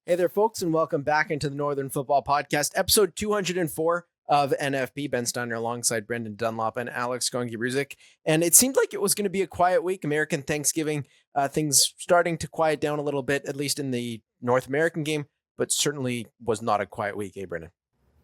Hey there, folks, and welcome back into the Northern Football Podcast, episode 204 of NFP. Ben Steiner alongside Brendan Dunlop and Alex Gangué-Ruzic. And it seemed like it was going to be a quiet week. American Thanksgiving, things starting to quiet down a little bit, at least in the North American game, but certainly was not a quiet week, Brendan?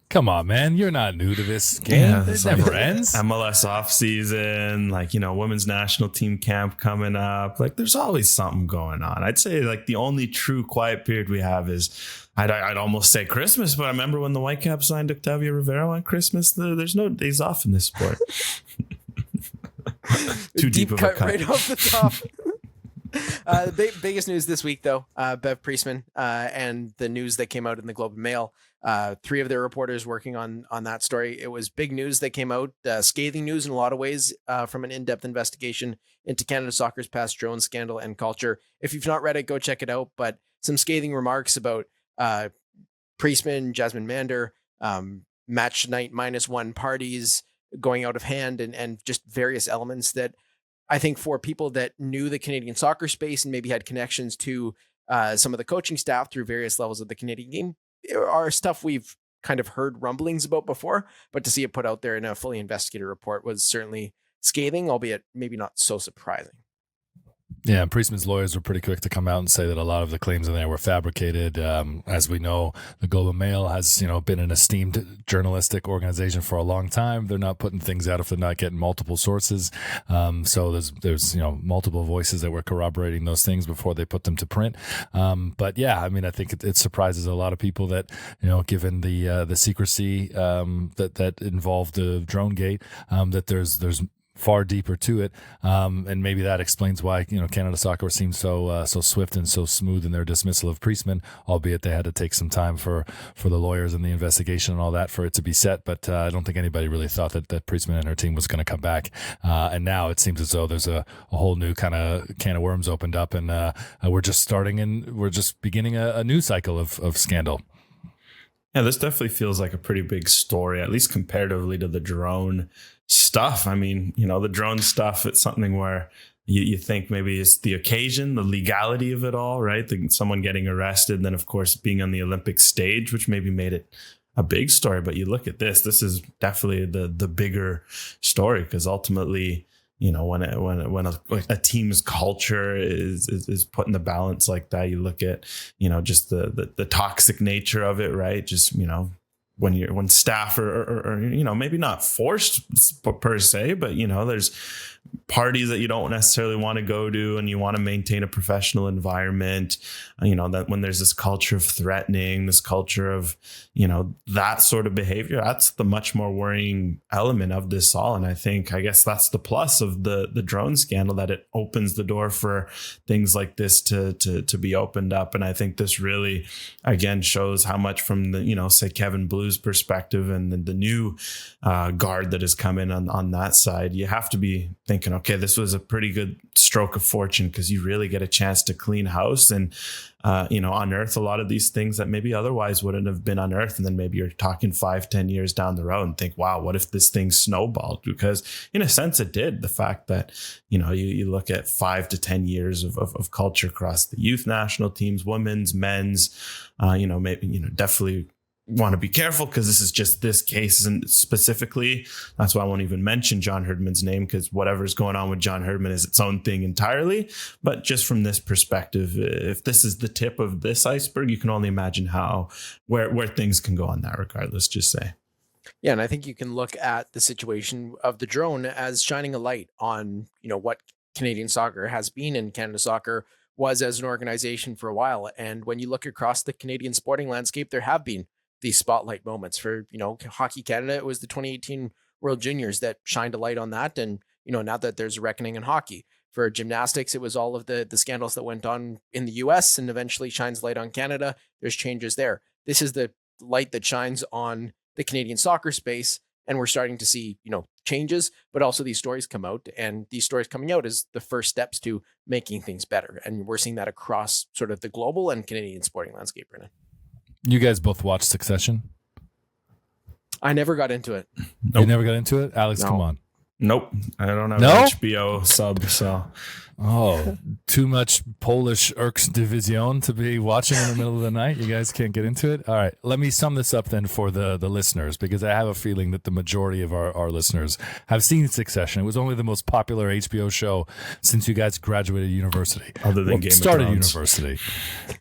Come on, man. You're not new to this game. Yeah, it never ends. MLS offseason, women's national team camp coming up. There's always something going on. I'd say, the only true quiet period we have is, I'd almost say Christmas, but I remember when the Whitecaps signed Octavio Rivero on Christmas, there's no days off in this sport. Too deep of a cut. Right off the top. The biggest news this week, though, Bev Priestman and the news that came out in the Globe and Mail. Three of their reporters working on that story. It was big news that came out, scathing news in a lot of ways, from an in-depth investigation into Canada Soccer's past drone scandal and culture. If you've not read it, go check it out. But some scathing remarks about Priestman, Jasmine Mander, match night -1 parties going out of hand, and just various elements that I think for people that knew the Canadian soccer space and maybe had connections to some of the coaching staff through various levels of the Canadian game are stuff we've kind of heard rumblings about before, but to see it put out there in a fully investigated report was certainly scathing, albeit maybe not so surprising. Yeah, Priestman's lawyers were pretty quick to come out and say that a lot of the claims in there were fabricated. As we know, the Globe and Mail has, been an esteemed journalistic organization for a long time. They're not putting things out if they're not getting multiple sources. So there's multiple voices that were corroborating those things before they put them to print. But yeah, I think it surprises a lot of people that, given the secrecy that involved the drone gate, that there's far deeper to it, and maybe that explains why Canada Soccer seems so swift and so smooth in their dismissal of Priestman, albeit they had to take some time for the lawyers and the investigation and all that for it to be set. But I don't think anybody really thought that Priestman and her team was going to come back, and now it seems as though there's a whole new kind of can of worms opened up, and we're just beginning a new cycle of scandal. Yeah, this definitely feels like a pretty big story, at least comparatively to the drone stuff. The drone stuff, it's something where you think maybe it's the occasion, the legality of it all, right? Someone getting arrested, and then, of course, being on the Olympic stage, which maybe made it a big story. But you look at this is definitely the bigger story, because ultimately, when a team's culture is put in the balance like that, you look at, just the toxic nature of it, right? Just, when staff are maybe not forced per se, but, there's parties that you don't necessarily want to go to, and you want to maintain a professional environment, that when there's this culture of threatening, this culture of, that sort of behavior, that's the much more worrying element of this all. And I guess that's the plus of the drone scandal, that it opens the door for things like this to be opened up. And I think this really, again, shows how much from the, say Kevin Blue's perspective and the new guard that has come in on that side, you have to be thinking, okay, this was a pretty good stroke of fortune, because you really get a chance to clean house and, unearth a lot of these things that maybe otherwise wouldn't have been unearthed. And then maybe you're talking 5-10 years down the road and think, wow, what if this thing snowballed? Because in a sense it did. The fact that, you look at 5 to 10 years of culture across the youth national teams, women's, men's, maybe, definitely want to be careful, because this is just this case, and specifically that's why I won't even mention John Herdman's name, because whatever's going on with John Herdman is its own thing entirely. But just from this perspective, if this is the tip of this iceberg, you can only imagine where things can go on that regard. Let's just say. Yeah, and I think you can look at the situation of the drone as shining a light on what Canadian soccer has been, and Canada Soccer was as an organization for a while. And when you look across the Canadian sporting landscape, there have been these spotlight moments. For Hockey Canada, it was the 2018 World Juniors that shined a light on that, and now that there's a reckoning in hockey. For gymnastics, it was all of the scandals that went on in the US, and eventually shines light on Canada. There's changes there. This is the light that shines on the Canadian soccer space, and we're starting to see changes, but also these stories come out, and these stories coming out is the first steps to making things better. And we're seeing that across sort of the global and Canadian sporting landscape right now. You guys both watched Succession? I never got into it. Nope. You never got into it? Alex, no. Come on. Nope, I don't have No? an HBO sub, so Oh, too much Polish Erksdivision to be watching in the middle of the night. You guys can't get into it. All right, let me sum this up then for the listeners, because I have a feeling that the majority of our listeners have seen Succession. It was only the most popular HBO show since you guys graduated university. other than Game started of Thrones. university.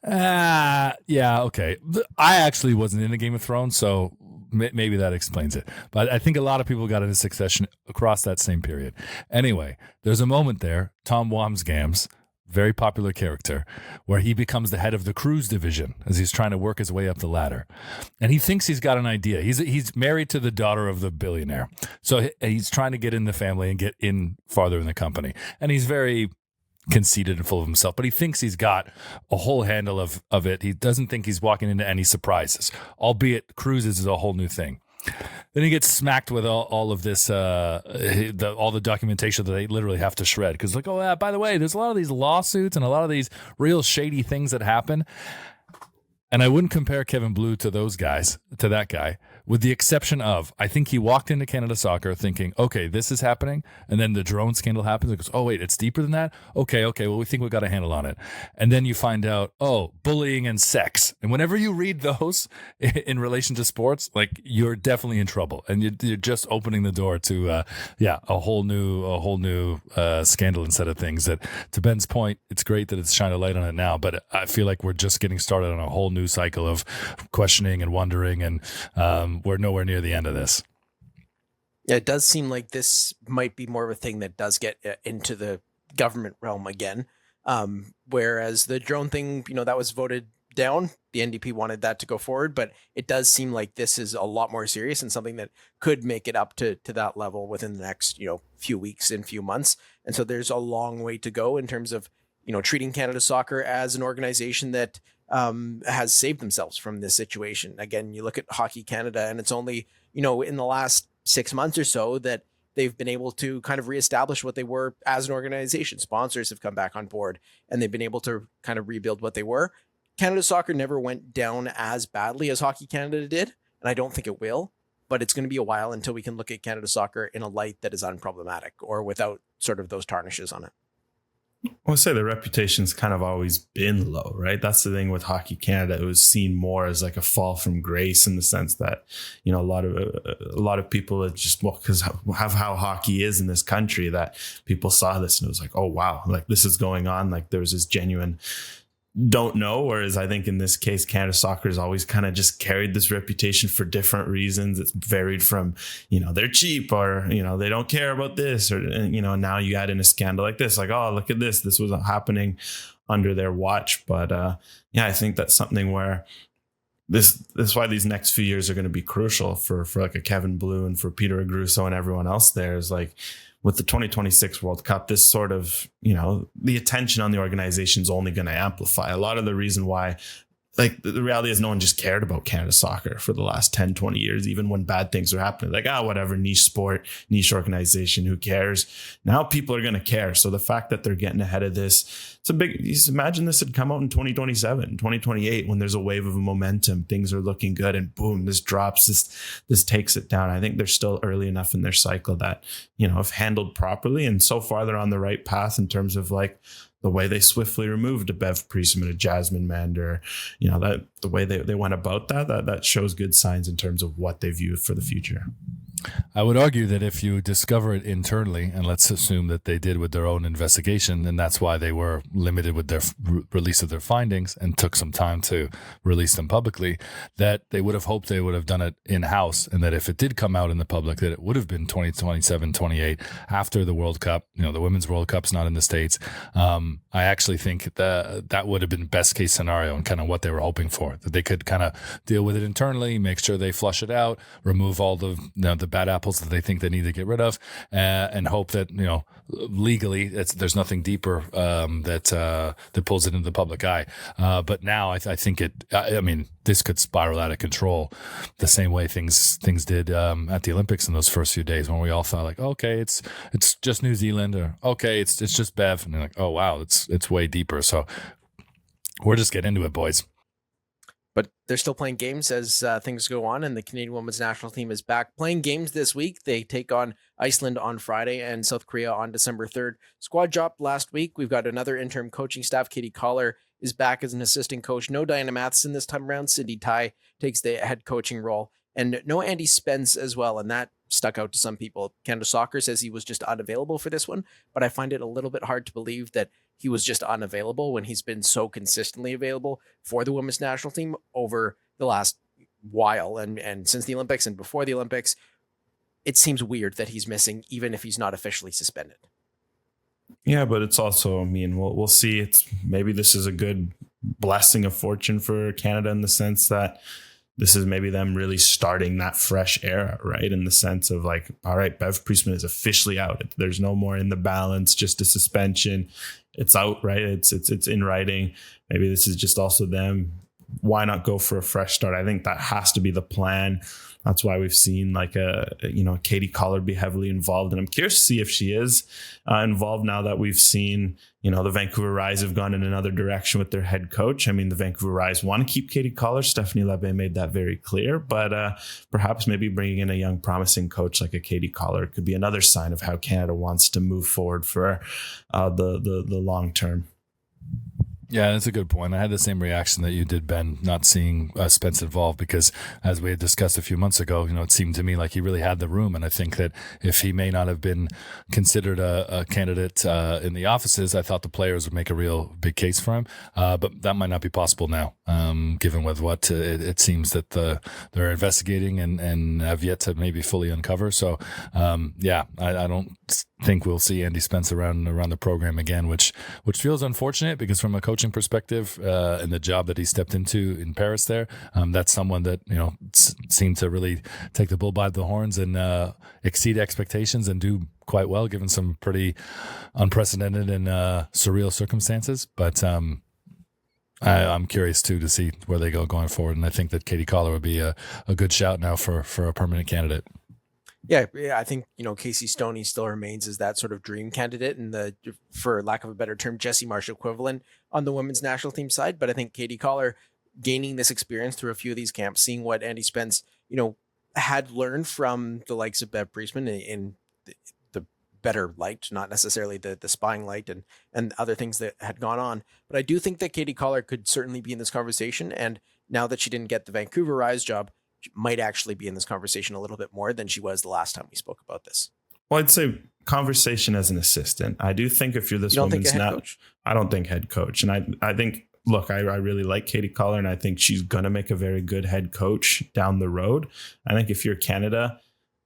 Yeah, okay. I actually wasn't into Game of Thrones, so maybe that explains it. But I think a lot of people got into Succession across that same period. Anyway, there's a moment there, Tom Wamsgams, very popular character, where he becomes the head of the cruise division as he's trying to work his way up the ladder. And he thinks he's got an idea. He's married to the daughter of the billionaire. So he's trying to get in the family and get in farther in the company. And he's very conceited and full of himself, but he thinks he's got a whole handle of it. He doesn't think he's walking into any surprises, albeit cruises is a whole new thing. Then he gets smacked with all of this, all the documentation that they literally have to shred. Because like, oh, by the way, there's a lot of these lawsuits and a lot of these real shady things that happen. And I wouldn't compare Kevin Blue to those guys, to that guy, with the exception of, I think he walked into Canada Soccer thinking, okay, this is happening. And then the drone scandal happens. It goes, oh, wait, it's deeper than that? Okay, well, we think we got a handle on it. And then you find out, oh, bullying and sex. And whenever you read those in relation to sports, like, you're definitely in trouble. And you're just opening the door to, a whole new scandal instead of things that, to Ben's point, it's great that it's shined a light on it now, but I feel like we're just getting started on a whole new cycle of questioning and wondering, and we're nowhere near the end of this. Yeah, it does seem like this might be more of a thing that does get into the government realm again. Whereas the drone thing, that was voted down. The NDP wanted that to go forward, but it does seem like this is a lot more serious and something that could make it up to that level within the next, few weeks and few months. And so there's a long way to go in terms of, treating Canada Soccer as an organization that has saved themselves from this situation. Again, you look at Hockey Canada, and it's only, in the last 6 months or so that they've been able to kind of reestablish what they were as an organization. Sponsors have come back on board, and they've been able to kind of rebuild what they were. Canada Soccer never went down as badly as Hockey Canada did, and I don't think it will, but it's going to be a while until we can look at Canada Soccer in a light that is unproblematic or without sort of those tarnishes on it. I would say the reputation's kind of always been low, right? That's the thing with Hockey Canada. It was seen more as like a fall from grace in the sense that, a lot of people are just, because of how hockey is in this country, that people saw this and it was like, oh, wow, like this is going on. Like there was this genuine don't know. Whereas I think in this case, Canada Soccer has always kind of just carried this reputation for different reasons. It's varied from, they're cheap, or, they don't care about this, or, now you add in a scandal like this, like, oh, look at this. This wasn't happening under their watch. But I think that's something where this is why these next few years are going to be crucial for like a Kevin Blue and for Peter Agruso and everyone else there. Is like, with the 2026 World Cup, this sort of, the attention on the organization is only going to amplify. A lot of the reason why, like, the reality is no one just cared about Canada Soccer for the last 10, 20 years, even when bad things were happening. Like, whatever, niche sport, niche organization, who cares? Now people are going to care. So the fact that they're getting ahead of this, it's a big, just imagine this had come out in 2027, 2028, when there's a wave of momentum, things are looking good, and boom, this drops, this takes it down. I think they're still early enough in their cycle that, if handled properly, and so far they're on the right path in terms of like the way they swiftly removed a Bev Priestman and a Jasmine Mander, that the way they went about that shows good signs in terms of what they view for the future. I would argue that if you discover it internally, and let's assume that they did with their own investigation, and that's why they were limited with their release of their findings and took some time to release them publicly, that they would have hoped they would have done it in-house, and that if it did come out in the public, that it would have been 2027, 28 after the World Cup. The Women's World Cup's not in the States. I actually think that would have been best case scenario and kind of what they were hoping for, that they could kind of deal with it internally, make sure they flush it out, remove all the bad apples that they think they need to get rid of, and hope that legally there's nothing deeper that pulls it into the public eye. But now I think this could spiral out of control the same way things did at the Olympics in those first few days, when we all thought like, okay, it's just New Zealand, or okay, it's just Bev, and they're like, oh wow, it's way deeper. So we're just getting into it, boys. But they're still playing games as things go on, and the Canadian women's national team is back playing games this week. They take on Iceland on Friday and South Korea on December 3rd. Squad dropped last week. We've got another interim coaching staff. Katie Collar is back as an assistant coach. No Diana Matheson this time around. Cindy Tai takes the head coaching role. And no Andy Spence as well, and that stuck out to some people. Canada Soccer says he was just unavailable for this one, but I find it a little bit hard to believe that he was just unavailable when he's been so consistently available for the women's national team over the last while and since the Olympics and before the Olympics. It seems weird that he's missing, even if he's not officially suspended. Yeah, but it's also, I mean, we'll see. It's maybe this is a good blessing of fortune for Canada in the sense that this is maybe them really starting that fresh era, right? In the sense of like, all right, Bev Priestman is officially out. There's no more in the balance, just a suspension. It's out, right? It's in writing. Maybe this is just also them. Why not go for a fresh start? I think that has to be the plan. That's why we've seen like Katie Collar be heavily involved. And I'm curious to see if she is involved now that we've seen, the Vancouver Rise have gone in another direction with their head coach. I mean, the Vancouver Rise want to keep Katie Collar. Stephanie Lebe made that very clear. But perhaps maybe bringing in a young, promising coach like a Katie Collar could be another sign of how Canada wants to move forward for the long term. Yeah, that's a good point. I had the same reaction that you did, Ben, not seeing Spence involved, because as we had discussed a few months ago, it seemed to me like he really had the room. And I think that if he may not have been considered a candidate in the offices, I thought the players would make a real big case for him. But that might not be possible now, given with what it seems that they're investigating and have yet to maybe fully uncover. So, I don't think we'll see Andy Spence around the program again, which feels unfortunate, because from a coaching perspective and the job that he stepped into in Paris there, that's someone that seemed to really take the bull by the horns and exceed expectations and do quite well given some pretty unprecedented and surreal circumstances. But I'm curious too to see where they go going forward, and I think that Katie Collar would be a good shout now for a permanent candidate. Yeah, I think, Casey Stoney still remains as that sort of dream candidate and the, for lack of a better term, Jesse Marsh equivalent on the women's national team side. But I think Katie Collar gaining this experience through a few of these camps, seeing what Andy Spence, had learned from the likes of Bev Priestman in the better light, not necessarily the spying light and other things that had gone on. But I do think that Katie Collar could certainly be in this conversation. And now that she didn't get the Vancouver Rise job, might actually be in this conversation a little bit more than she was the last time we spoke about this. Well, I'd say conversation as an assistant. I do think if you're this woman's coach? I don't think head coach. And I think, look, I really like Katie Collar, and I think she's going to make a very good head coach down the road. I think if you're Canada,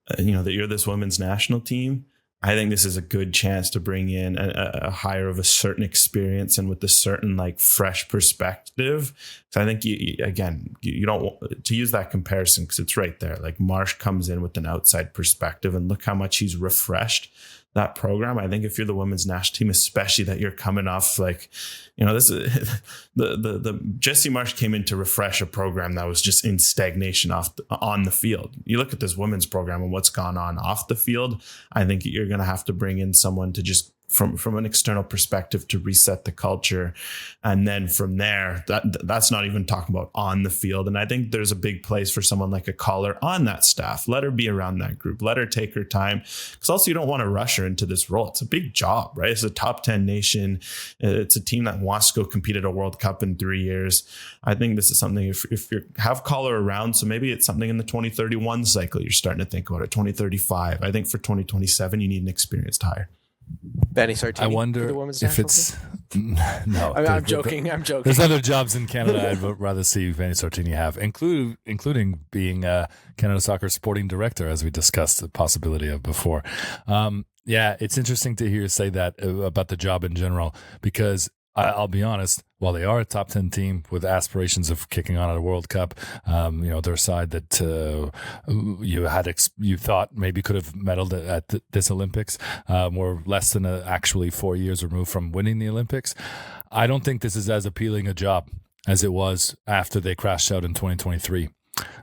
that you're this women's national team, I think this is a good chance to bring in a hire of a certain experience and with a certain fresh perspective. So I think you don't want to use that comparison because it's right there. Like Marsh comes in with an outside perspective, and look how much he's refreshed that program. I think if you're the women's national team, especially that you're coming off this is the Jesse Marsh came in to refresh a program that was just in stagnation on the field. You look at this women's program and what's gone on off the field. I think you're going to have to bring in someone to just from an external perspective to reset the culture. And then from there, that's not even talking about on the field. And I think there's a big place for someone like a Collar on that staff. Let her be around that group. Let her take her time. Because also you don't want to rush her into this role. It's a big job, right? It's a top 10 nation. It's a team that wants to go compete at a World Cup in 3 years. I think this is something if you have Collar around, so maybe it's something in the 2031 cycle you're starting to think about it, 2035. I think for 2027, you need an experienced hire. Vanni Sartini. I wonder if it's no. I'm joking. There's other jobs in Canada I'd rather see Vanni Sartini have, including being Canada Soccer sporting director, as we discussed the possibility of before. It's interesting to hear you say that about the job in general, because I'll be honest, while they are a top 10 team with aspirations of kicking on at a World Cup, their side that you thought maybe could have medaled at this Olympics, were less than actually 4 years removed from winning the Olympics. I don't think this is as appealing a job as it was after they crashed out in 2023.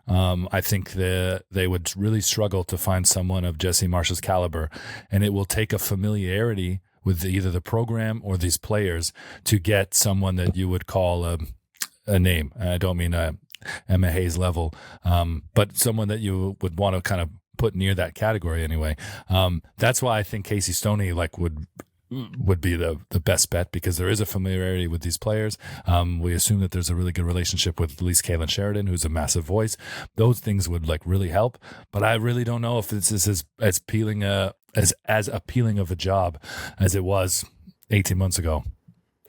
I think they would really struggle to find someone of Jesse Marsh's caliber, and it will take a familiarity with either the program or these players to get someone that you would call a name. I don't mean Emma Hayes level, but someone that you would want to kind of put near that category anyway. That's why I think Casey Stoney would be the best bet, because there is a familiarity with these players. We assume that there's a really good relationship with at least Kaylin Sheridan, who's a massive voice. Those things would really help, but I really don't know if this is as appealing of a job as it was 18 months ago.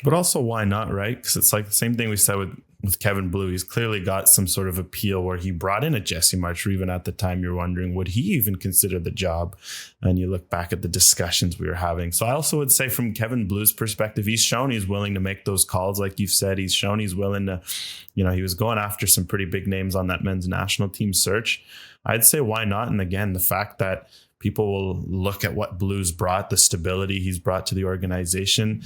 But also, why not, right? Because it's like the same thing we said with Kevin Blue. He's clearly got some sort of appeal where he brought in a Jesse March, or even at the time you're wondering, would he even consider the job? And you look back at the discussions we were having. So I also would say, from Kevin Blue's perspective, he's shown he's willing to make those calls. Like you've said, he's shown he's willing to, he was going after some pretty big names on that men's national team search. I'd say, why not? And again, the fact that people will look at what Blue's brought, the stability he's brought to the organization.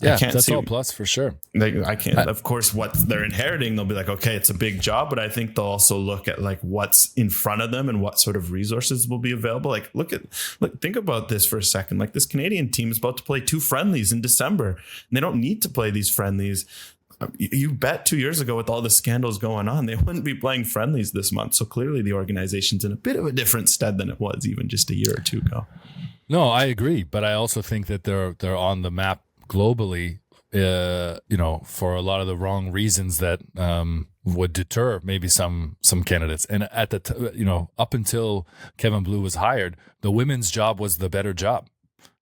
Yeah, that's all plus for sure. I can't, of course, what they're inheriting, they'll be like, okay, it's a big job, but I think they'll also look at what's in front of them and what sort of resources will be available. Think about this for a second. This Canadian team is about to play 2 friendlies in December, and they don't need to play these friendlies. You bet 2 years ago, with all the scandals going on, they wouldn't be playing friendlies this month. So clearly the organization's in a bit of a different stead than it was even just a year or two ago. No, I agree. But I also think that they're on the map globally, for a lot of the wrong reasons that would deter maybe some candidates. And at up until Kevin Blue was hired, the women's job was the better job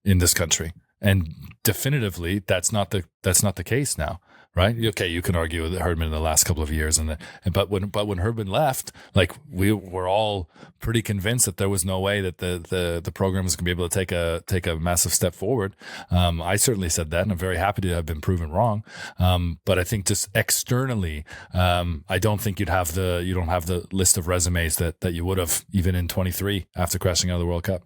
in this country. And definitively, that's not the case now. Right? Okay, you can argue with Herdman in the last couple of years, but when Herdman left, we were all pretty convinced that there was no way that the program was going to be able to take a massive step forward. I certainly said that, and I'm very happy to have been proven wrong. But I think just externally, I don't think you don't have the list of resumes that you would have even in 23 after crashing out of the World Cup.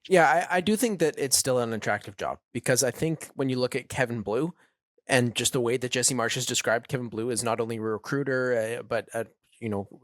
Yeah, I do think that it's still an attractive job, because I think when you look at Kevin Blue, and just the way that Jesse March has described Kevin Blue as not only a recruiter, but a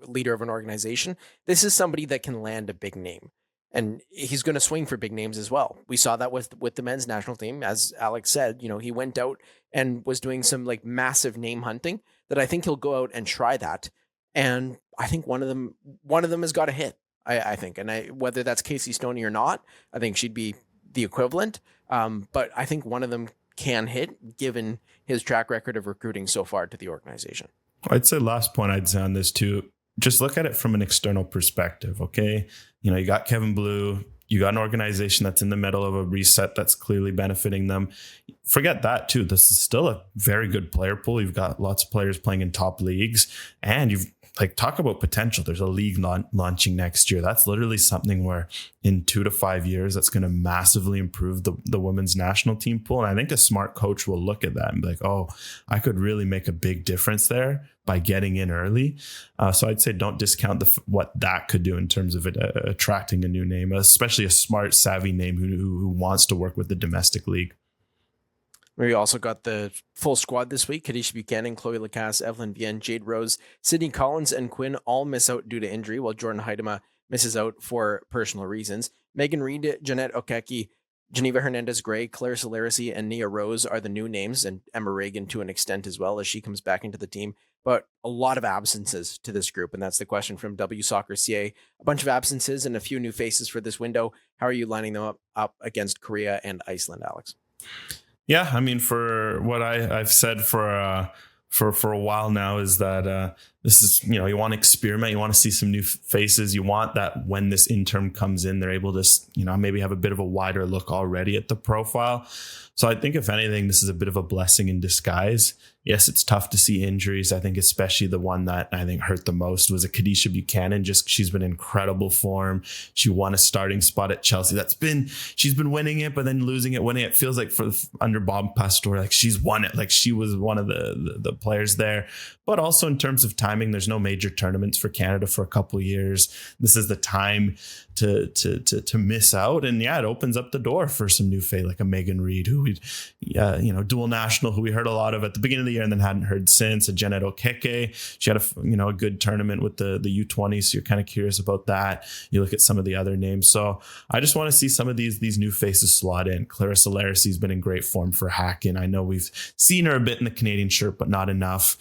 leader of an organization, this is somebody that can land a big name. And he's going to swing for big names as well. We saw that with the men's national team. As Alex said, he went out and was doing some massive name hunting that I think he'll go out and try that. And I think one of them has got a hit, I think. And whether that's Casey Stoney or not, I think she'd be the equivalent. But I think one of them can hit, given his track record of recruiting so far to the organization. I'd say last point I'd say on this too, just look at it from an external perspective. Okay. You got Kevin Blue, you got an organization that's in the middle of a reset that's clearly benefiting them. Forget that too. This is still a very good player pool. You've got lots of players playing in top leagues, and you've talk about potential. There's a league launching next year. That's literally something where in 2 to 5 years, that's going to massively improve the women's national team pool. And I think a smart coach will look at that and be like, oh, I could really make a big difference there by getting in early. So I'd say don't discount what that could do in terms of attracting a new name, especially a smart, savvy name who wants to work with the domestic league. We also got the full squad this week. Kadisha Buchanan, Chloe Lacasse, Evelyn Vienne, Jade Rose, Sydney Collins, and Quinn all miss out due to injury, while Jordan Heidema misses out for personal reasons. Megan Reed, Jeanette Okeki, Geneva Hernandez-Gray, Claire Solarisi, and Nia Rose are the new names, and Emma Reagan to an extent as well, as she comes back into the team. But a lot of absences to this group, and that's the question from W Soccer CA. A bunch of absences and a few new faces for this window. How are you lining them up against Korea and Iceland, Alex? Yeah, I mean, for what I've said for a while now is that this is, you want to experiment, you want to see some new faces, you want that when this interim comes in, they're able to, maybe have a bit of a wider look already at the profile. So I think if anything, this is a bit of a blessing in disguise. Yes, it's tough to see injuries. I think especially the one that I think hurt the most was a Kadisha Buchanan. She's been in incredible form. She won a starting spot at Chelsea. She's been winning it, but then losing it, winning it. Feels like under Bob Pastore, she's won it. She was one of the players there. But also in terms of timing, there's no major tournaments for Canada for a couple of years. This is the time to miss out. And yeah, it opens up the door for some new face like a Megan Reed, who dual national, who we heard a lot of at the beginning of the earlier and then hadn't heard since. A Janet Okeke, she had a good tournament with the U20, so you're kind of curious about that. You look at some of the other names. So I just want to see some of these new faces slot in. Clarissa Laracy's been in great form for Hacken. I know we've seen her a bit in the Canadian shirt, but not enough.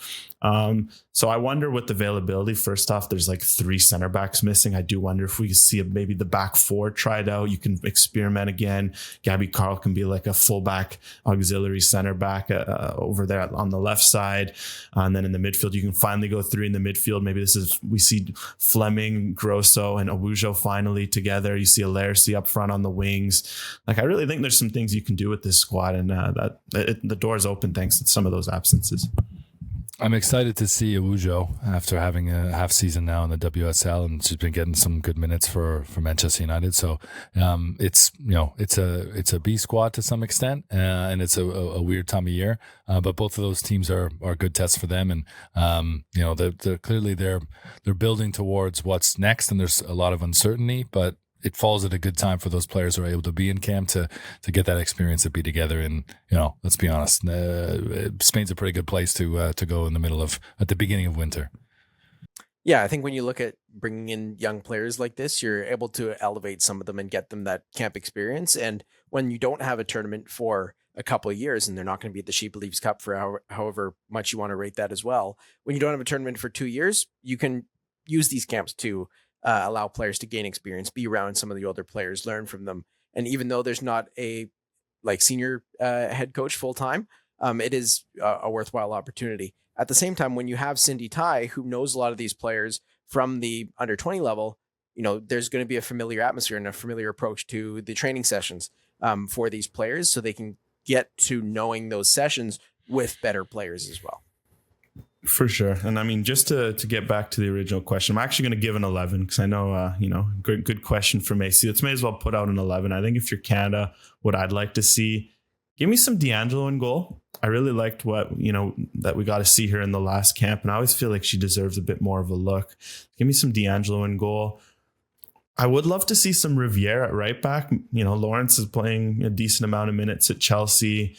So I wonder with the availability, first off, there's like 3 center backs missing. I do wonder if we see maybe the back 4 tried out. You can experiment again. Gabby Carl can be like a fullback auxiliary center back over there on the left side. And then in the midfield, you can finally go 3 in the midfield. Maybe we see Fleming, Grosso, and Awujo finally together. You see a Laracy up front on the wings. Like, I really think there's some things you can do with this squad, and the door's open thanks to some of those absences. I'm excited to see Awujo after having a half season now in the WSL, and she's been getting some good minutes for Manchester United. So it's a B squad to some extent, and it's a weird time of year. But both of those teams are good tests for them, and they're clearly they're building towards what's next, and there's a lot of uncertainty, but it falls at a good time for those players who are able to be in camp to get that experience, to be together. And, let's be honest, Spain's a pretty good place to go in the middle of, at the beginning of winter. Yeah, I think when you look at bringing in young players like this, you're able to elevate some of them and get them that camp experience. And when you don't have a tournament for a couple of years, and they're not going to be at the Sheep Leaves Cup for however much you want to rate that as well, when you don't have a tournament for 2 years, you can use these camps to allow players to gain experience, be around some of the older players, learn from them. And even though there's not a senior head coach full time, it is a worthwhile opportunity. At the same time, when you have Cindy Tai, who knows a lot of these players from the under 20 level, there's going to be a familiar atmosphere and a familiar approach to the training sessions for these players, so they can get to knowing those sessions with better players as well. For sure. And I mean, just to get back to the original question, I'm actually going to give an 11 because I know, good question from AC. Let's may as well put out an 11. I think if you're Canada, what I'd like to see, give me some D'Angelo in goal. I really liked what, that we got to see her in the last camp. And I always feel like she deserves a bit more of a look. Give me some D'Angelo in goal. I would love to see some Riviere at right back. Lawrence is playing a decent amount of minutes at Chelsea.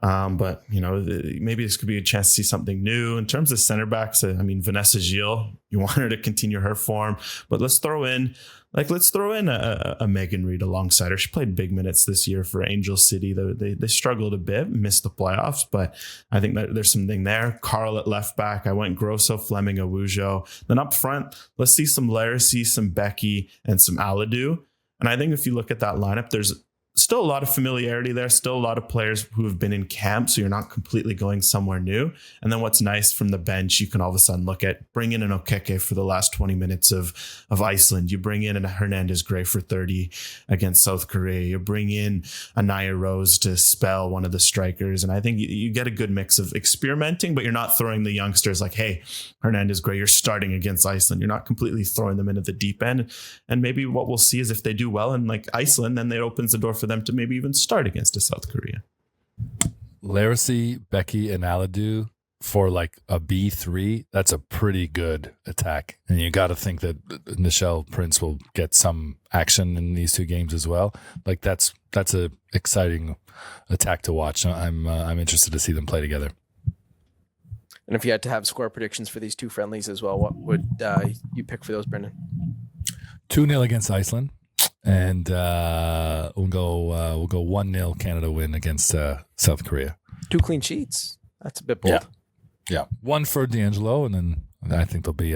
But maybe this could be a chance to see something new in terms of center backs. I mean, Vanessa Gilles, you want her to continue her form, but let's throw in a Megan Reid alongside her. She played big minutes this year for Angel City. They struggled a bit, missed the playoffs, but I think that there's something there. Carl at left back. I went Grosso, Fleming, Awujo. Then up front, let's see some Laracy, some Becky, and some Aladou. And I think if you look at that lineup, there's still a lot of familiarity there, still a lot of players who have been in camp, so you're not completely going somewhere new. And then what's nice from the bench, you can all of a sudden bring in an Okeke for the last 20 minutes of Iceland. You bring in a Hernandez Gray for 30 against South Korea. You bring in a Naya Rose to spell one of the strikers. And I think you get a good mix of experimenting, but you're not throwing the youngsters like, hey, Hernandez Gray, you're starting against Iceland. You're not completely throwing them into the deep end. And maybe what we'll see is if they do well in Iceland, then it opens the door for them to maybe even start against a South Korea. Laracy, Becky, and Aladou for a B3, that's a pretty good attack. And you got to think that Nichelle Prince will get some action in these 2 games as well. That's a exciting attack to watch. I'm interested to see them play together. And if you had to have score predictions for these 2 friendlies as well, what would you pick for those, Brendan? 2-0 against Iceland. And we'll go 1-0 Canada win against South Korea. 2 clean sheets. That's a bit bold. Yeah. 1 for D'Angelo, and then I think there'll be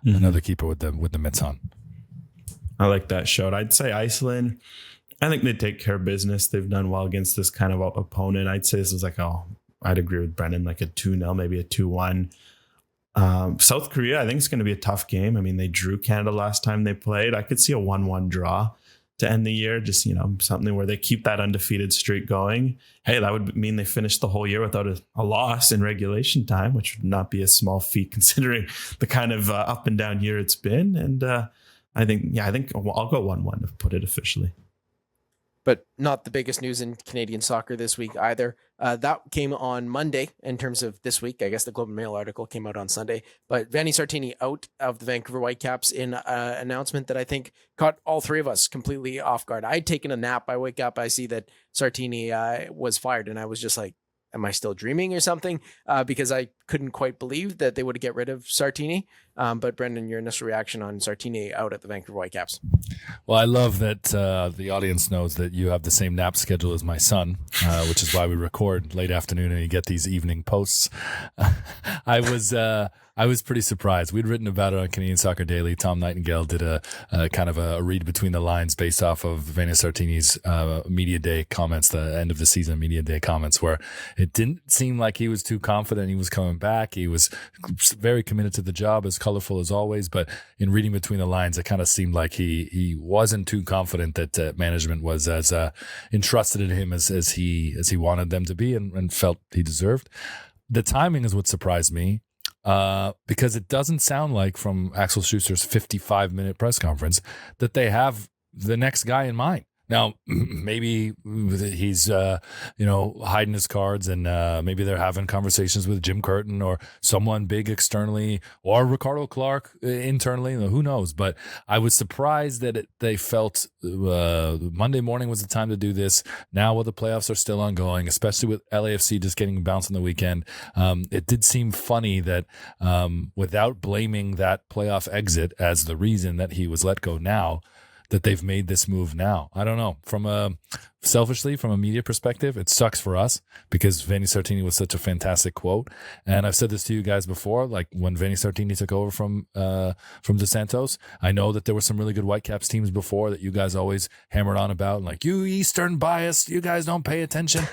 another keeper with the mitts on. I like that shout. I'd say Iceland, I think they take care of business. They've done well against this kind of opponent. I'd say this is I'd agree with Brendan, a 2-0, maybe a 2-1. South Korea, I think it's going to be a tough game. I mean, they drew Canada last time they played. I could see a 1-1 draw to end the year, just something where they keep that undefeated streak going. Hey, that would mean they finish the whole year without a loss in regulation time, which would not be a small feat considering the kind of up and down year it's been. And I think I'll go 1-1 to put it officially. But not the biggest news in Canadian soccer this week either. That came on Monday in terms of this week. I guess the Globe and Mail article came out on Sunday. But Vanni Sartini out of the Vancouver Whitecaps in an announcement that I think caught all 3 of us completely off guard. I'd taken a nap. I wake up, I see that Sartini was fired, and I was just like, am I still dreaming or something? Because I couldn't quite believe that they would get rid of Sartini. But Brendan, your initial reaction on Sartini out at the Vancouver Whitecaps? Well, I love that the audience knows that you have the same nap schedule as my son, which is why we record late afternoon and you get these evening posts. I was pretty surprised. We'd written about it on Canadian Soccer Daily. Tom Nightingale did a kind of a read between the lines based off of Vanni Sartini's media day comments, the end of the season media day comments, where it didn't seem like he was too confident he was coming back. He was very committed to the job, as colorful as always. But in reading between the lines, it kind of seemed like he wasn't too confident that management was as entrusted in him as he wanted them to be and felt he deserved. The timing is what surprised me. Because it doesn't sound like from Axel Schuster's 55-minute press conference that they have the next guy in mind. Now, maybe he's, hiding his cards and maybe they're having conversations with Jim Curtin or someone big externally or Ricardo Clark internally. Who knows? But I was surprised that they felt Monday morning was the time to do this. Now, while the playoffs are still ongoing, especially with LAFC just getting bounced on the weekend, it did seem funny that without blaming that playoff exit as the reason that he was let go now, that they've made this move now. I don't know. Selfishly, from a media perspective, it sucks for us because Vanni Sartini was such a fantastic quote. And I've said this to you guys before, like when Vanni Sartini took over from De Santos, I know that there were some really good Whitecaps teams before that you guys always hammered on about, like, you Eastern bias, you guys don't pay attention.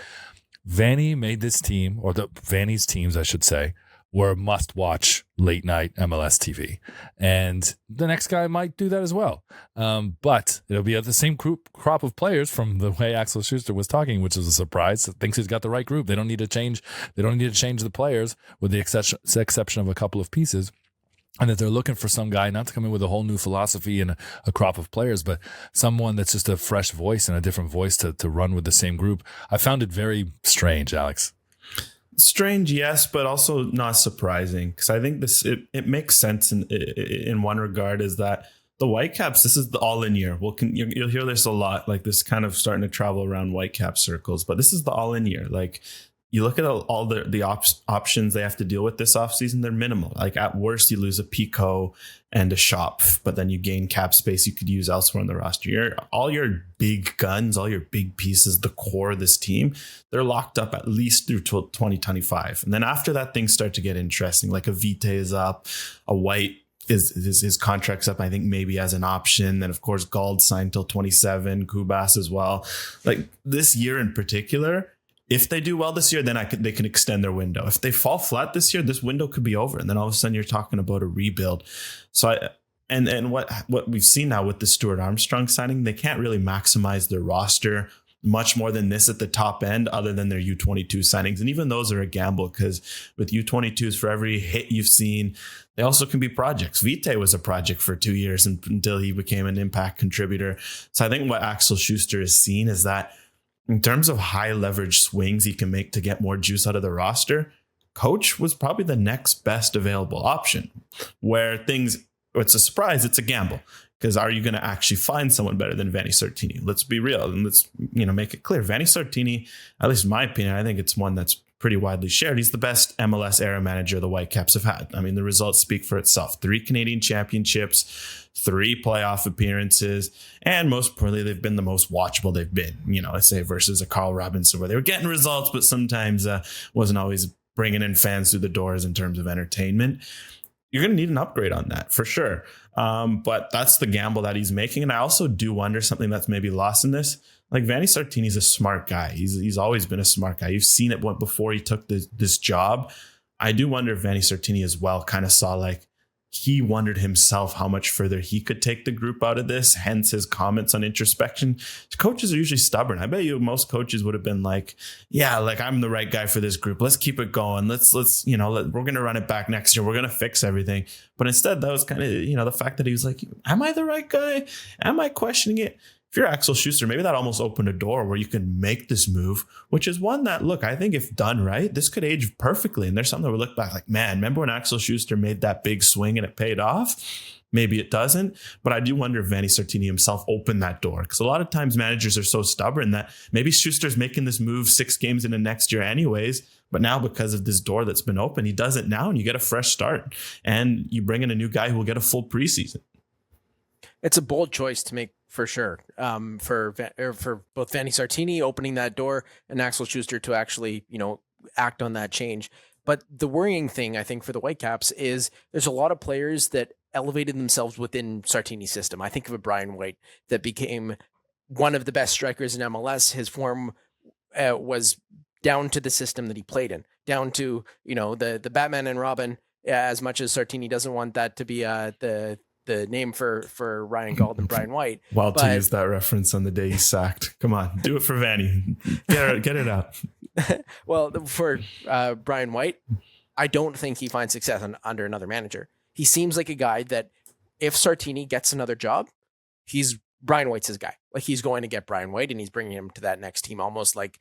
Vanni made this team, or Vanni's teams, I should say, were must-watch late-night MLS TV. And the next guy might do that as well. But it'll be the same crop of players from the way Axel Schuster was talking, which is a surprise. Thinks he's got the right group. They don't need to change the players with the exception of a couple of pieces. And that they're looking for some guy not to come in with a whole new philosophy and a crop of players, but someone that's just a fresh voice and a different voice to run with the same group. I found it very strange, Alex. Strange, yes, but also not surprising, because I think it makes sense in one regard, is that the Whitecaps, this is the all-in year. You'll hear this a lot, like this kind of starting to travel around Whitecap circles, but this is the all-in year. Like, you look at all the options they have to deal with this offseason, they're minimal. Like, at worst, you lose a Pico and a Shop, but then you gain cap space you could use elsewhere on the roster. All your big guns, all your big pieces, the core of this team, they're locked up at least through 2025. And then after that, things start to get interesting. Like a Vite is up, a White is his contract's up, I think maybe as an option. Then, of course, Gald signed till 27, Kubas as well. Like, this year in particular, if they do well this year, then they can extend their window. If they fall flat this year, this window could be over. And then all of a sudden you're talking about a rebuild. So what we've seen now with the Stuart Armstrong signing, they can't really maximize their roster much more than this at the top end, other than their U22 signings. And even those are a gamble, because with U22s, for every hit you've seen, they also can be projects. Vite was a project for 2 years until he became an impact contributor. So I think what Axel Schuster has seen is that in terms of high leverage swings he can make to get more juice out of the roster, coach was probably the next best available option. It's a surprise, it's a gamble. Because are you going to actually find someone better than Vanni Sartini? Let's be real and let's make it clear. Vanni Sartini, at least in my opinion, I think it's one that's pretty widely shared. He's the best MLS era manager the Whitecaps have had. I mean, the results speak for itself. 3 Canadian championships, 3 playoff appearances, and most importantly, they've been the most watchable they've been. I say versus a Carl Robinson, where they were getting results, but sometimes wasn't always bringing in fans through the doors in terms of entertainment. You're going to need an upgrade on that for sure. But that's the gamble that he's making. And I also do wonder something that's maybe lost in this. Like, Vanni Sartini's a smart guy. He's always been a smart guy. You've seen it before he took this job. I do wonder if Vanni Sartini as well kind of saw, like, he wondered himself how much further he could take the group out of this, hence his comments on introspection. Coaches are usually stubborn. I bet you most coaches would have been like, yeah, like, I'm the right guy for this group. Let's keep it going. We're going to run it back next year. We're going to fix everything. But instead, that was kind of, the fact that he was like, am I the right guy? Am I questioning it? if you're Axel Schuster, maybe that almost opened a door where you can make this move, which is one that, look, I think if done right, this could age perfectly. And there's something that we look back like, man, remember when Axel Schuster made that big swing and it paid off? Maybe it doesn't, but I do wonder if Vanni Sartini himself opened that door, because a lot of times managers are so stubborn that maybe Schuster's making this move 6 games into next year anyways, but now because of this door that's been open, he does it now and you get a fresh start and you bring in a new guy who will get a full preseason. It's a bold choice to make for sure, for both Vanni Sartini opening that door and Axel Schuster to actually, act on that change. But the worrying thing, I think, for the Whitecaps is there's a lot of players that elevated themselves within Sartini's system. I think of a Brian White that became one of the best strikers in MLS. His form was down to the system that he played in, down to, the Batman and Robin, as much as Sartini doesn't want that to be the name for Ryan Gauld and Brian White. Wild to use that reference on the day he's sacked. Come on, do it for Vanni. Get it out. Well, for Brian White, I don't think he finds success under another manager. He seems like a guy that if Sartini gets another job, Brian White's his guy. Like, he's going to get Brian White and he's bringing him to that next team, almost like,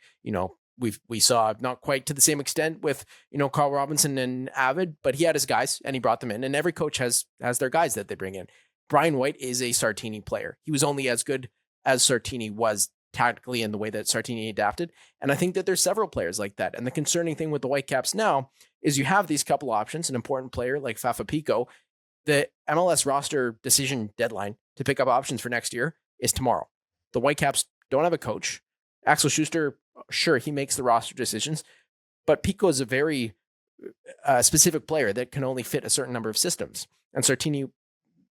we saw, not quite to the same extent with, Carl Robinson and Avid, but he had his guys and he brought them in, and every coach has their guys that they bring in. Brian White is a Sartini player. He was only as good as Sartini was tactically in the way that Sartini adapted. And I think that there's several players like that. And the concerning thing with the Whitecaps now is you have these couple options. An important player like Fafa Picault, the MLS roster decision deadline to pick up options for next year is tomorrow. The Whitecaps don't have a coach. Axel Schuster, sure, he makes the roster decisions, but Picault is a very specific player that can only fit a certain number of systems. And Sartini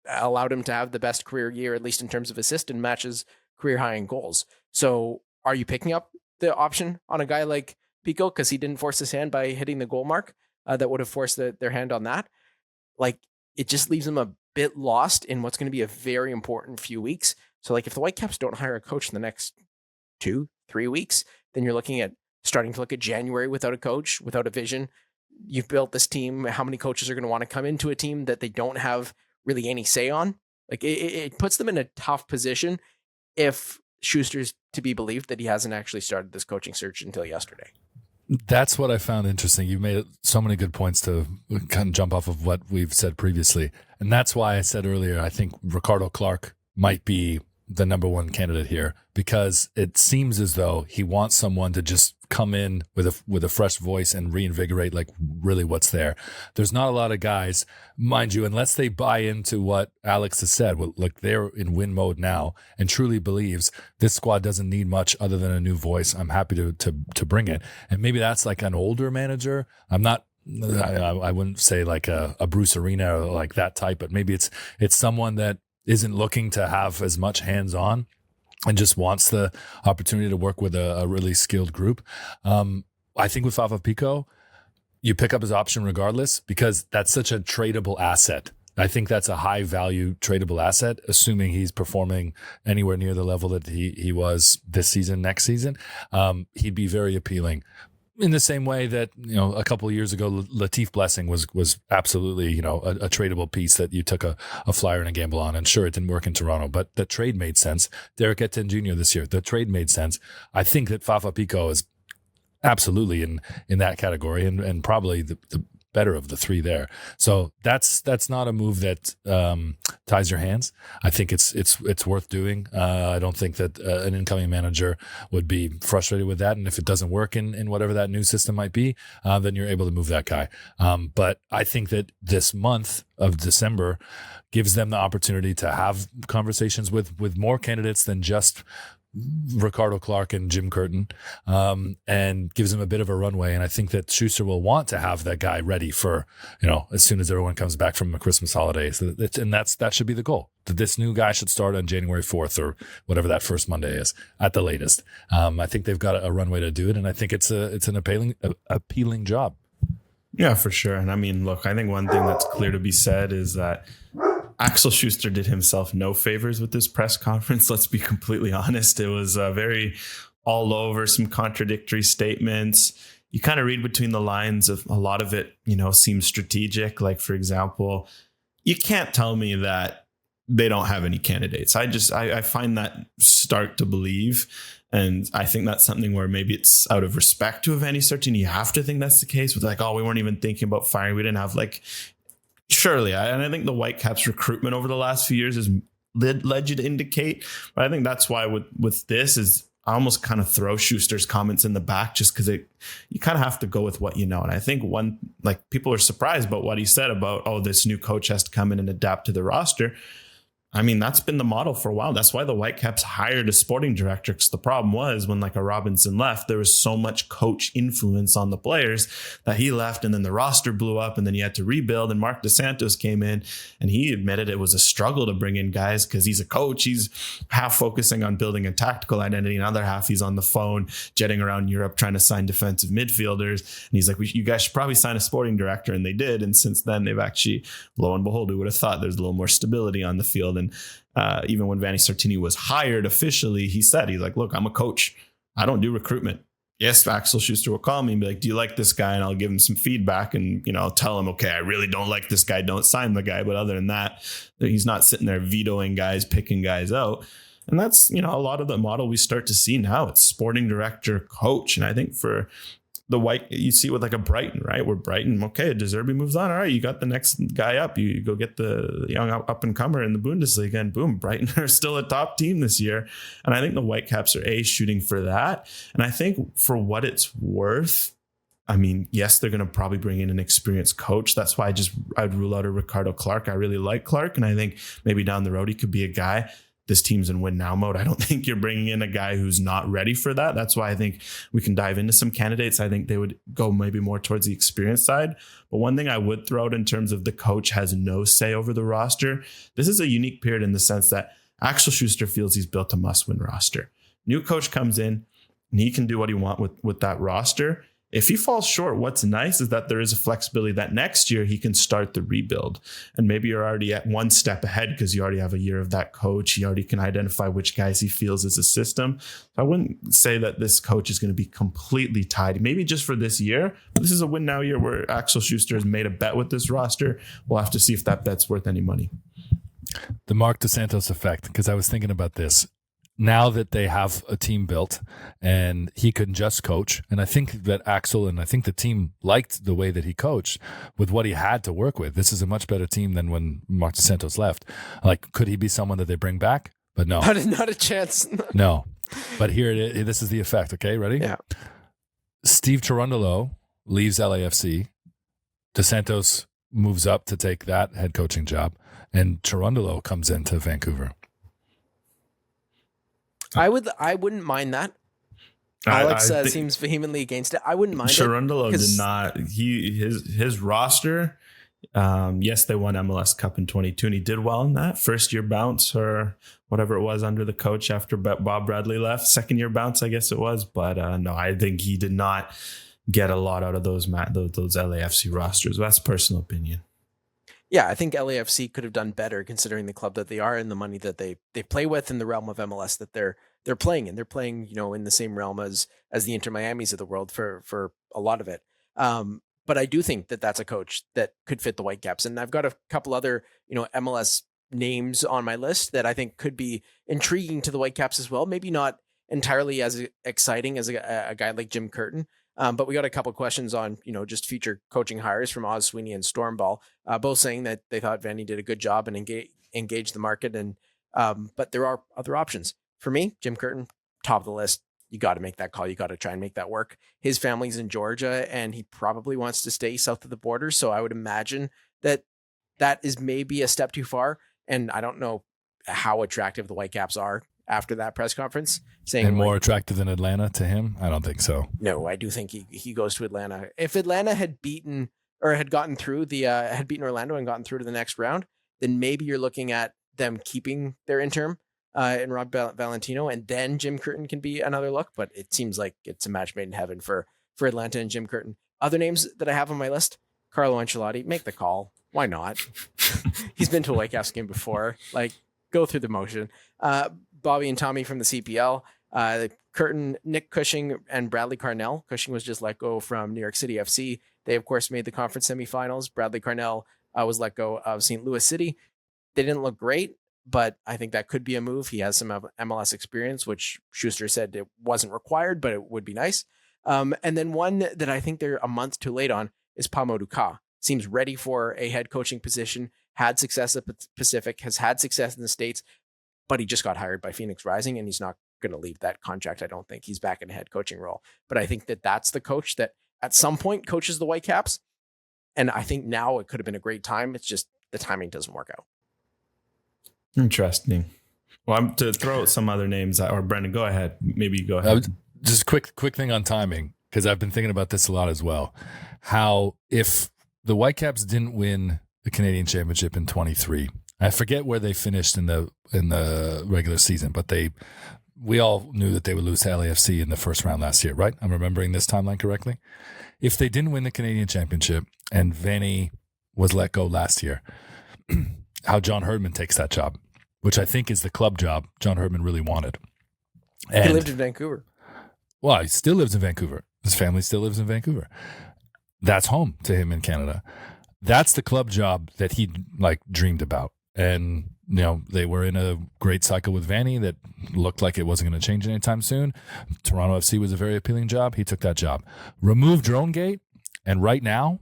allowed him to have the best career year, at least in terms of assists, and matches career high in goals. So are you picking up the option on a guy like Picault because he didn't force his hand by hitting the goal mark that would have forced their hand on that? Like, it just leaves them a bit lost in what's going to be a very important few weeks. So, like, if the Whitecaps don't hire a coach in the next 2-3 weeks, then you're looking at starting to look at January without a coach, without a vision. You've built this team. How many coaches are going to want to come into a team that they don't have really any say on? Like, it puts them in a tough position if Schuster's to be believed that he hasn't actually started this coaching search until yesterday. That's what I found interesting. You made so many good points to kind of jump off of what we've said previously. And that's why I said earlier, I think Ricardo Clark might be the number one candidate here, because it seems as though he wants someone to just come in with a fresh voice and reinvigorate like really what's there. There's not a lot of guys, mind you, unless they buy into what Alex has said. Well, like, they're in win mode now and truly believes this squad doesn't need much other than a new voice. I'm happy to bring it. And maybe that's like an older manager. I wouldn't say like a Bruce Arena or like that type, but maybe it's someone that isn't looking to have as much hands-on and just wants the opportunity to work with a really skilled group. I think with Fafa Picault, you pick up his option regardless, because that's such a tradable asset. I think that's a high-value tradable asset, assuming he's performing anywhere near the level that he was this season, next season. He'd be very appealing. In the same way that, a couple of years ago, Latif Blessing was absolutely, a tradable piece that you took a flyer and a gamble on. And sure, it didn't work in Toronto, but the trade made sense. Derek Etienne Jr. this year, the trade made sense. I think that Fafa Picault is absolutely in that category and probably the better of the three there. So that's not a move that ties your hands. I think it's worth doing. I don't think that an incoming manager would be frustrated with that. And if it doesn't work in whatever that new system might be, then you're able to move that guy. But I think that this month of December gives them the opportunity to have conversations with more candidates than just Ricardo Clark and Jim Curtin, and gives him a bit of a runway. And I think that Schuster will want to have that guy ready for, as soon as everyone comes back from the Christmas holidays. And that should be the goal. That this new guy should start on January 4th or whatever that first Monday is at the latest. I think they've got a runway to do it. And I think it's an appealing job. Yeah, for sure. And I mean, look, I think one thing that's clear to be said is that Axel Schuster did himself no favors with this press conference. Let's be completely honest. It was very all over, some contradictory statements. You kind of read between the lines of a lot of it, seems strategic. Like, for example, you can't tell me that they don't have any candidates. I find that start to believe. And I think that's something where maybe it's out of respect to Vanni Sartini. You have to think that's the case with like, oh, we weren't even thinking about firing. We didn't have like, surely. And I think the Whitecaps recruitment over the last few years has led you to indicate. But I think that's why with this is I almost kind of throw Schuster's comments in the back just because you kind of have to go with what you know. And I think people are surprised about what he said about, oh, this new coach has to come in and adapt to the roster. I mean, that's been the model for a while. That's why the Whitecaps hired a sporting director. Because the problem was when like a Robinson left, there was so much coach influence on the players that he left, and then the roster blew up, and then you had to rebuild. And Mark DeSantos came in, and he admitted it was a struggle to bring in guys because he's a coach. He's half focusing on building a tactical identity, and other half he's on the phone jetting around Europe trying to sign defensive midfielders. And he's like, you guys should probably sign a sporting director, and they did. And since then, they've actually, lo and behold, we would have thought there's a little more stability on the field. And even when Vanni Sartini was hired officially, he's like, look, I'm a coach. I don't do recruitment. Yes, Axel Schuster will call me and be like, do you like this guy? And I'll give him some feedback and, I'll tell him, okay, I really don't like this guy. Don't sign the guy. But other than that, he's not sitting there vetoing guys, picking guys out. And that's, a lot of the model we start to see now. It's sporting director, coach. And I think for the you see with like a Brighton, right? Where Brighton, okay, De Zerbi moves on. All right, you got the next guy up. You go get the young up and comer in the Bundesliga, and boom, Brighton are still a top team this year. And I think the Whitecaps are shooting for that. And I think for what it's worth, I mean, yes, they're going to probably bring in an experienced coach. That's why I'd rule out a Ricardo Clark. I really like Clark, and I think maybe down the road he could be a guy. This team's in win now mode. I don't think you're bringing in a guy who's not ready for that. That's why I think we can dive into some candidates. I think they would go maybe more towards the experience side. But one thing I would throw out in terms of the coach has no say over the roster. This is a unique period in the sense that Axel Schuster feels he's built a must-win roster. New coach comes in and he can do what he wants with that roster. If he falls short, what's nice is that there is a flexibility that next year he can start the rebuild. And maybe you're already at one step ahead because you already have a year of that coach. He already can identify which guys he feels is a system. So I wouldn't say that this coach is going to be completely tied. Maybe just for this year. But this is a win now year where Axel Schuster has made a bet with this roster. We'll have to see if that bet's worth any money. The Mark DeSantos effect, because I was thinking about this. Now that they have a team built and he can just coach, and I think that Axel and I think the team liked the way that he coached with what he had to work with. This is a much better team than when Mark DeSantos left. Like, could he be someone that they bring back? But no. Not a chance. No. But here it is. This is the effect. Okay, ready? Yeah. Steve Cherundolo leaves LAFC. DeSantos moves up to take that head coaching job, and Cherundolo comes into Vancouver. I wouldn't mind that. Alex seems vehemently against it. I wouldn't mind Cherundolo did not. His roster. Yes, they won MLS Cup in 22, and he did well in that first year bounce or whatever it was under the coach after Bob Bradley left. Second year bounce, I guess it was. But no, I think he did not get a lot out of those LAFC rosters. That's personal opinion. Yeah, I think LAFC could have done better considering the club that they are and the money that they play with in the realm of MLS that they're playing in. They're playing, in the same realm as the Inter Miamis of the world for a lot of it. But I do think that that's a coach that could fit the Whitecaps. And I've got a couple other, MLS names on my list that I think could be intriguing to the Whitecaps as well. Maybe not entirely as exciting as a guy like Jim Curtin. But we got a couple of questions on, just future coaching hires from Oz Sweeney and Stormball, both saying that they thought Vanni did a good job and engaged the market. And but there are other options. For me, Jim Curtin, top of the list. You got to make that call. You got to try and make that work. His family's in Georgia, and he probably wants to stay south of the border. So I would imagine that is maybe a step too far. And I don't know how attractive the Whitecaps are after that press conference, saying and more attractive than Atlanta to him. I don't think so. No, I do think he goes to Atlanta. If Atlanta had beaten or had gotten through had beaten Orlando and gotten through to the next round, then maybe you're looking at them keeping their interim in Rob Valentino, and then Jim Curtin can be another look. But it seems like it's a match made in heaven for Atlanta and Jim Curtin. Other names that I have on my list: Carlo Ancelotti. Make the call. Why not? He's been to a Whitecaps game before. Like, go through the motion. Bobby and Tommy from the CPL, Curtin, Nick Cushing, and Bradley Carnell. Cushing was just let go from New York City FC. They, of course, made the conference semifinals. Bradley Carnell was let go of St. Louis City. They didn't look great. but I think that could be a move. He has some MLS experience, which Schuster said it wasn't required, but it would be nice. And then one that I think they're a month too late on is Pamo Duka. Seems ready for a head coaching position, had success at Pacific, has had success in the States, but he just got hired by Phoenix Rising, and he's not going to leave that contract. I don't think he's back in a head coaching role, but I think that that's the coach that at some point coaches the Whitecaps. And I think now it could have been a great time. It's just the timing doesn't work out. Interesting. Well, I'm to throw out some other names, or Brendan, go ahead. Maybe you go ahead. Just quick thing on timing, because I've been thinking about this a lot as well. How if the Whitecaps didn't win the Canadian Championship in 23, I forget where they finished in the regular season, but we all knew that they would lose to LAFC in the first round last year, right? I'm remembering this timeline correctly. If they didn't win the Canadian Championship and Vanni was let go last year, how John Herdman takes that job, which I think is the club job John Herdman really wanted. And, he lived in Vancouver. Well, he still lives in Vancouver. His family still lives in Vancouver. That's home to him in Canada. That's the club job that he dreamed about. And, they were in a great cycle with Vanni that looked like it wasn't going to change anytime soon. Toronto FC was a very appealing job. He took that job. Remove Dronegate, and right now,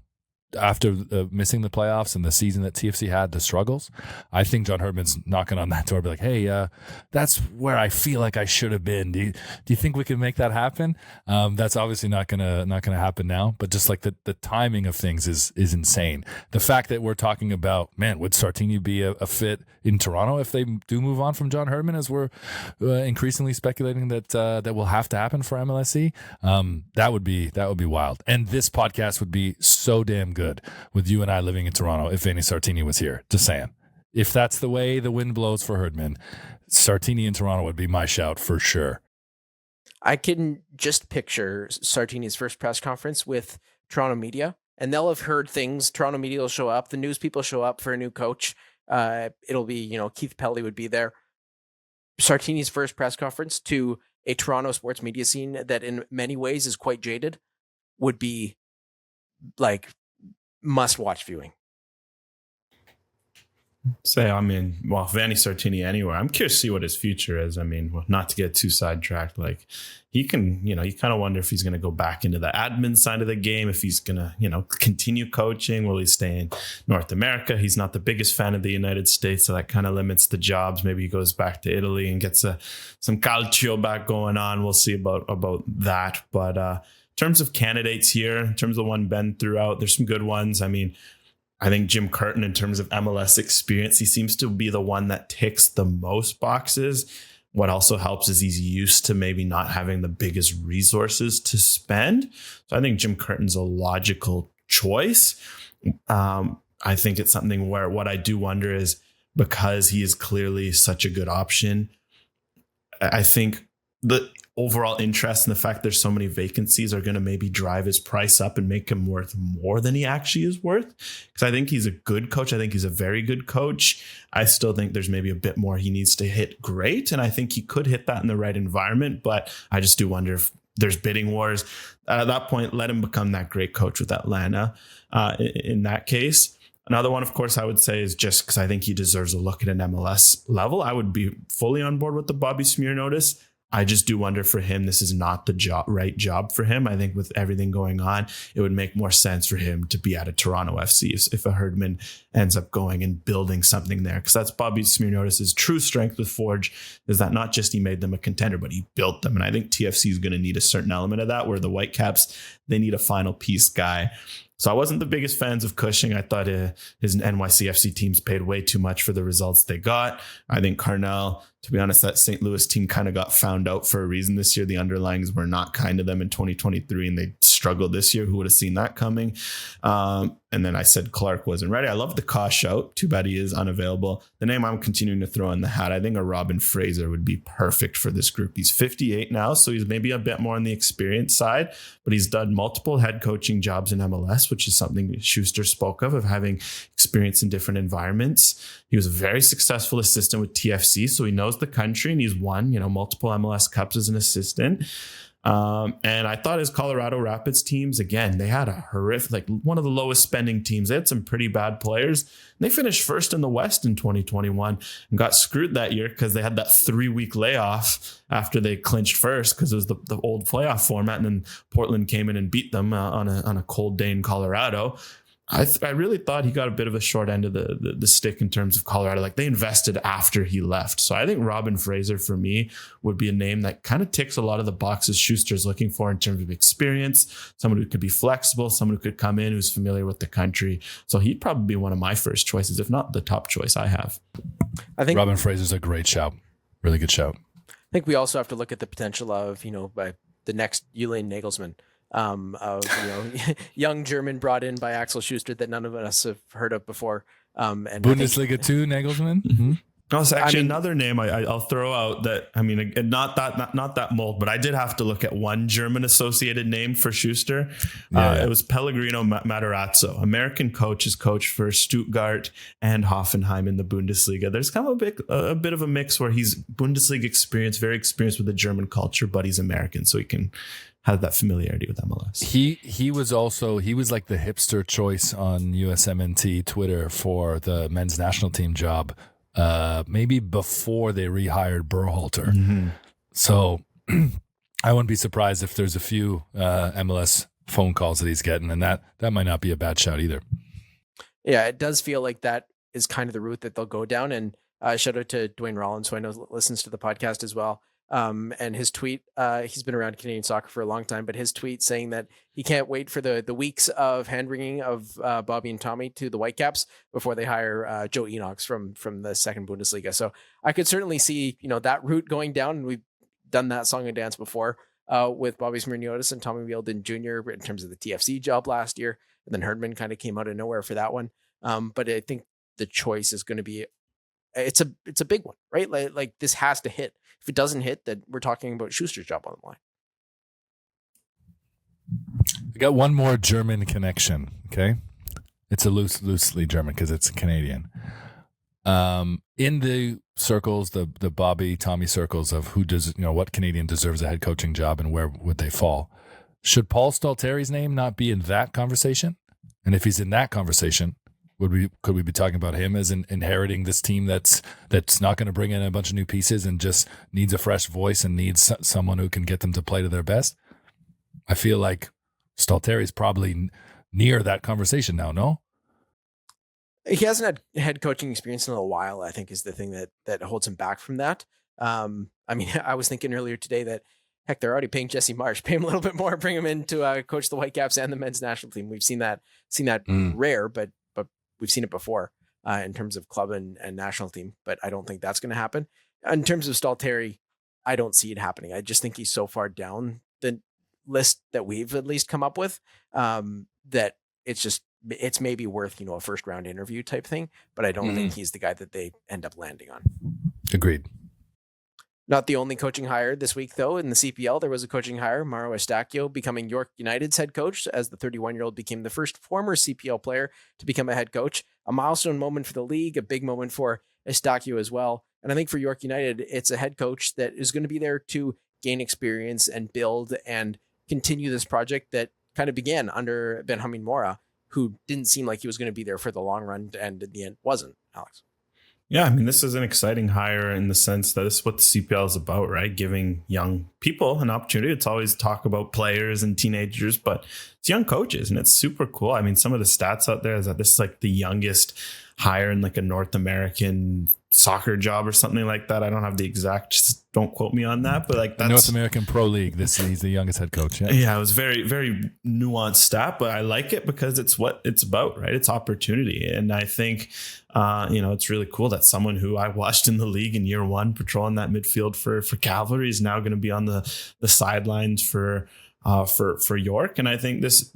after missing the playoffs and the season that TFC had, the struggles, I think John Herdman's knocking on that door, be like, hey, that's where I feel like I should have been. Do you think we can make that happen? That's obviously not gonna happen now, but just like the timing of things is insane. The fact that we're talking about, man, would Sartini be a fit in Toronto if they do move on from John Herdman, as we're increasingly speculating that will have to happen for MLSE? That would be wild. And this podcast would be so damn good with you and I living in Toronto if Vanni Sartini was here. Just saying. If that's the way the wind blows for Herdman, Sartini in Toronto would be my shout for sure. I can just picture Sartini's first press conference with Toronto media, and they'll have heard things. Toronto media will show up. The news people show up for a new coach. It'll be, Keith Pelly would be there. Sartini's first press conference to a Toronto sports media scene that in many ways is quite jaded would be must-watch viewing. Vanni Sartini anywhere. I'm curious to see what his future is. Not to get too sidetracked. He can, you kind of wonder if he's going to go back into the admin side of the game, if he's going to, continue coaching. Will he stay in North America? He's not the biggest fan of the United States, so that kind of limits the jobs. Maybe he goes back to Italy and gets some calcio back going on. We'll see about that. But in terms of candidates here, in terms of one Ben threw out, there's some good ones. I think Jim Curtin, in terms of MLS experience, he seems to be the one that ticks the most boxes. What also helps is he's used to maybe not having the biggest resources to spend. So I think Jim Curtin's a logical choice. I think it's something where what I do wonder is, because he is clearly such a good option, I think the overall interest in the fact there's so many vacancies are going to maybe drive his price up and make him worth more than he actually is worth. Because I think he's a good coach. I think he's a very good coach. I still think there's maybe a bit more he needs to hit great. And I think he could hit that in the right environment. But I just do wonder if there's bidding wars. At that point, let him become that great coach with Atlanta in that case. Another one, of course, I would say is just because I think he deserves a look at an MLS level. I would be fully on board with the Bobby Smear notice. I just do wonder for him, this is not the right job for him. I think with everything going on, it would make more sense for him to be at a Toronto FC if a Herdman ends up going and building something there. Because that's Bobby Smear notice's true strength with Forge, is that not just he made them a contender, but he built them. And I think TFC is going to need a certain element of that, where the Whitecaps, they need a final piece guy. So I wasn't the biggest fans of Cushing. I thought his NYCFC teams paid way too much for the results they got. I think Carnell, to be honest, that St. Louis team kind of got found out for a reason this year. The underlings were not kind to them in 2023, and they struggled this year. Who would have seen that coming? And then I said Clark wasn't ready. I love the Kosh shout. Too bad he is unavailable. The name I'm continuing to throw in the hat, I think a Robin Fraser would be perfect for this group. He's 58 now, so he's maybe a bit more on the experience side, but he's done multiple head coaching jobs in MLS, which is something Schuster spoke of having experience in different environments. He was a very successful assistant with TFC, so he knows the country, and he's won, multiple MLS Cups as an assistant. And I thought his Colorado Rapids teams, again, they had a horrific, like one of the lowest spending teams. They had some pretty bad players. And they finished first in the West in 2021 and got screwed that year because they had that 3-week layoff after they clinched first because it was the old playoff format. And then Portland came in and beat them on a cold day in Colorado. I really thought he got a bit of a short end of the stick in terms of Colorado. Like they invested after he left. So I think Robin Fraser for me would be a name that kind of ticks a lot of the boxes Schuster's looking for in terms of experience, someone who could be flexible, someone who could come in who's familiar with the country. So he'd probably be one of my first choices, if not the top choice I have. I think Robin Fraser's a great shout. Really good shout. I think we also have to look at the potential of, by the next Julian Nagelsmann. Young German brought in by Axel Schuster that none of us have heard of before. And Bundesliga 2 Nagelsmann. Mm-hmm. That's actually another name I'll throw out that, not that mold, but I did have to look at one German associated name for Schuster. It was Pellegrino Matarazzo, American coach, has coached for Stuttgart and Hoffenheim in the Bundesliga. There's kind of a bit of a mix where he's Bundesliga experience, very experienced with the German culture, but he's American, so he can have that familiarity with MLS. He was like the hipster choice on USMNT Twitter for the men's national team job. Maybe before they rehired Berhalter. Mm-hmm. So I wouldn't be surprised if there's a few MLS phone calls that he's getting, and that might not be a bad shout either. Yeah, it does feel like that is kind of the route that they'll go down. And shout out to Dwayne Rollins, who I know listens to the podcast as well. And his tweet, he's been around Canadian soccer for a long time, but his tweet saying that he can't wait for the weeks of hand-wringing of Bobby and Tommy to the Whitecaps before they hire Joe Enochs from the second Bundesliga. So I could certainly see, that route going down. And we've done that song and dance before with Bobby Smirniotis and Tommy Wheeldon Jr. in terms of the TFC job last year. And then Herdman kind of came out of nowhere for that one. But I think the choice is going to be, it's a big one, right? Like this has to hit. If it doesn't hit, then we're talking about Schuster's job on the line. I got one more German connection. Okay, it's a loosely German because it's Canadian. In the circles, the Bobby Tommy circles of who does what Canadian deserves a head coaching job and where would they fall? Should Paul Stalteri's name not be in that conversation? And if he's in that conversation, could we be talking about him as inheriting this team that's not going to bring in a bunch of new pieces and just needs a fresh voice and needs someone who can get them to play to their best? I feel like Stalteri's probably near that conversation now, no? He hasn't had head coaching experience in a while, I think, is the thing that holds him back from that. I was thinking earlier today that, heck, they're already paying Jesse Marsh. Pay him a little bit more, bring him in to coach the Whitecaps and the men's national team. We've seen that rare, but we've seen it before in terms of club and national team, but I don't think that's going to happen. In terms of Stalteri, I don't see it happening. I just think he's so far down the list that we've at least come up with that it's maybe worth, a first round interview type thing, but I don't think he's the guy that they end up landing on. Agreed. Not the only coaching hire this week, though. In the CPL, there was a coaching hire, Mauro Eustachio becoming York United's head coach, as the 31-year-old became the first former CPL player to become a head coach. A milestone moment for the league, a big moment for Eustachio as well. And I think for York United, it's a head coach that is going to be there to gain experience and build and continue this project that kind of began under Benjamin Mora, who didn't seem like he was going to be there for the long run, and in the end wasn't, Alex. Yeah, this is an exciting hire in the sense that this is what the CPL is about, right? Giving young people an opportunity. It's always talk about players and teenagers, but it's young coaches, and it's super cool. Some of the stats out there is that this is like the youngest hire in like a North American soccer job or something like that. I don't have the exact, don't quote me on that, but like that's North American Pro League. He's the youngest head coach. Yeah, it was very, very nuanced stat, but I like it because it's what it's about, right? It's opportunity. And I think, it's really cool that someone who I watched in the league in year one, patrolling that midfield for Cavalry, is now going to be on the sidelines for York. And I think this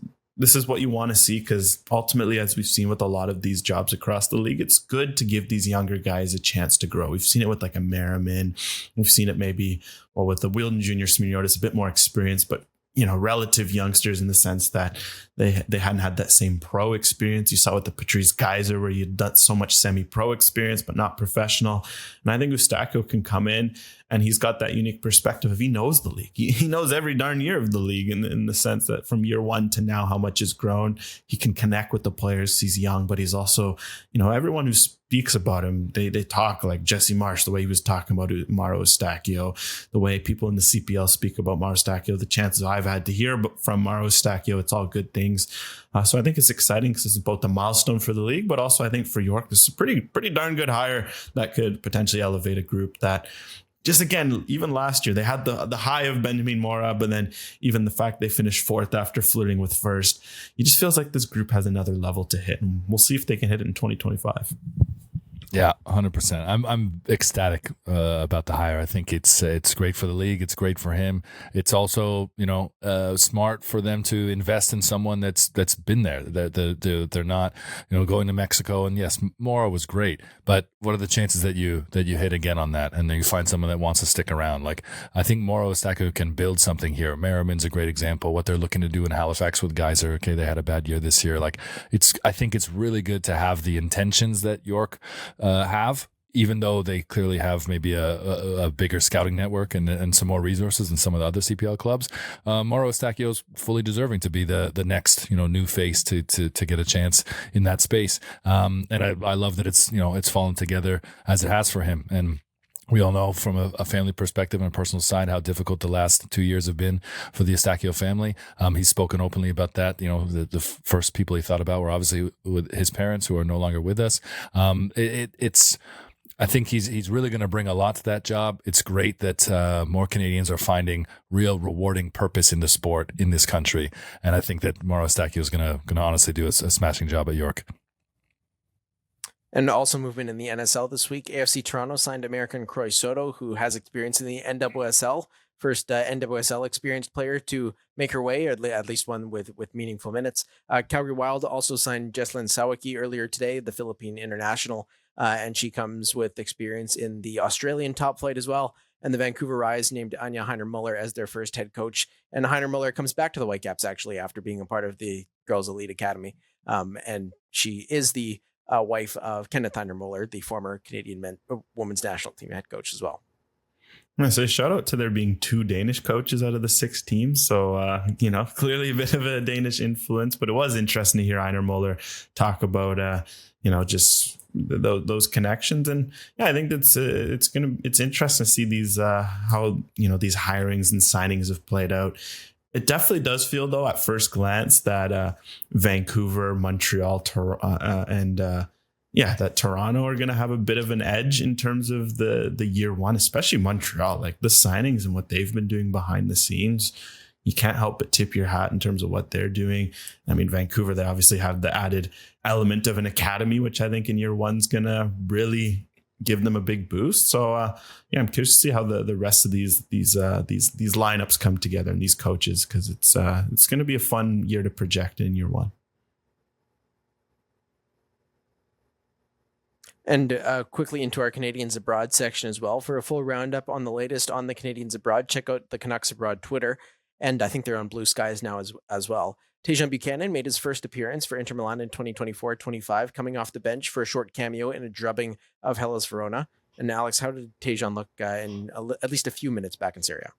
is what you want to see, because ultimately, as we've seen with a lot of these jobs across the league, it's good to give these younger guys a chance to grow. We've seen it with like a Merriman. We've seen it maybe with the Wheeldon Jr. Smirniotis, a bit more experience, but relative youngsters in the sense that they hadn't had that same pro experience. You saw with the Patrice Geyser where you'd done so much semi-pro experience, but not professional. And I think Eustáquio can come in and he's got that unique perspective of he knows the league. He knows every darn year of the league in the sense that from year one to now, how much has grown. He can connect with the players. He's young, but he's also, everyone who speaks about him, they talk like Jesse Marsh, the way he was talking about Mauro Eustáquio, the way people in the CPL speak about Mauro Eustáquio, the chances I've had to hear from Mauro Eustáquio, it's all good things. So I think it's exciting because it's both a milestone for the league, but also I think for York, this is a pretty darn good hire that could potentially elevate a group that just, again, even last year, they had the high of Benjamin Mora, but then even the fact they finished fourth after flirting with first, it just feels like this group has another level to hit, and we'll see if they can hit it in 2025. Yeah, 100%. I'm ecstatic about the hire. I think it's great for the league. It's great for him. It's also smart for them to invest in someone that's been there. They're not going to Mexico. And yes, Mora was great, but what are the chances that you hit again on that and then you find someone that wants to stick around? Like I think Mauro Eustáquio can build something here. Merriman's a great example. What they're looking to do in Halifax with Geyser. Okay, they had a bad year this year. Like I think it's really good to have the intentions that York have, even though they clearly have maybe a bigger scouting network and some more resources than some of the other CPL clubs. Mauro Eustáquio is fully deserving to be the next new face to get a chance in that space. And I love that it's fallen together as it has for him. And we all know from a family perspective and a personal side how difficult the last 2 years have been for the Eustáquio family. He's spoken openly about that. The first people he thought about were obviously with his parents who are no longer with us. I think he's really going to bring a lot to that job. It's great that more Canadians are finding real rewarding purpose in the sport in this country. And I think that Mauro Eustáquio is going to honestly do a smashing job at York. And also moving in the NSL this week, AFC Toronto signed American Croy Soto, who has experience in the NWSL. First NWSL experienced player to make her way, or at least one with meaningful minutes. Calgary Wild also signed Jesslyn Sawicki earlier today, the Philippine international, and she comes with experience in the Australian top flight as well. And the Vancouver Rise named Anya Heiner-Muller as their first head coach. And Heiner-Muller comes back to the Whitecaps actually after being a part of the Girls Elite Academy. And she is the wife of Kenneth Heiner-Muller, the former Canadian women's national team head coach as well. I'm going to say shout out to there being 2 Danish coaches out of the 6 teams. So, clearly a bit of a Danish influence, but it was interesting to hear Heiner-Muller talk about, just those connections. And yeah, I think it's interesting to see these, how, these hirings and signings have played out. It definitely does feel, though, at first glance that Vancouver, Montreal, that Toronto are going to have a bit of an edge in terms of the year one, especially Montreal. Like the signings and what they've been doing behind the scenes, you can't help but tip your hat in terms of what they're doing. I mean, Vancouver, they obviously have the added element of an academy, which I think in year one's going to really give them a big boost. So I'm curious to see how the rest of these lineups come together and these coaches, because it's going to be a fun year to project in year one. And quickly into our Canadians Abroad section as well. For a full roundup on the latest on the Canadians Abroad, check out the Canucks Abroad Twitter, and I think they're on Blue Skies now as well. Tajon Buchanan made his first appearance for Inter Milan in 2024-25, coming off the bench for a short cameo in a drubbing of Hellas Verona. And Alex, how did Tajon look in at least a few minutes back in Serie A?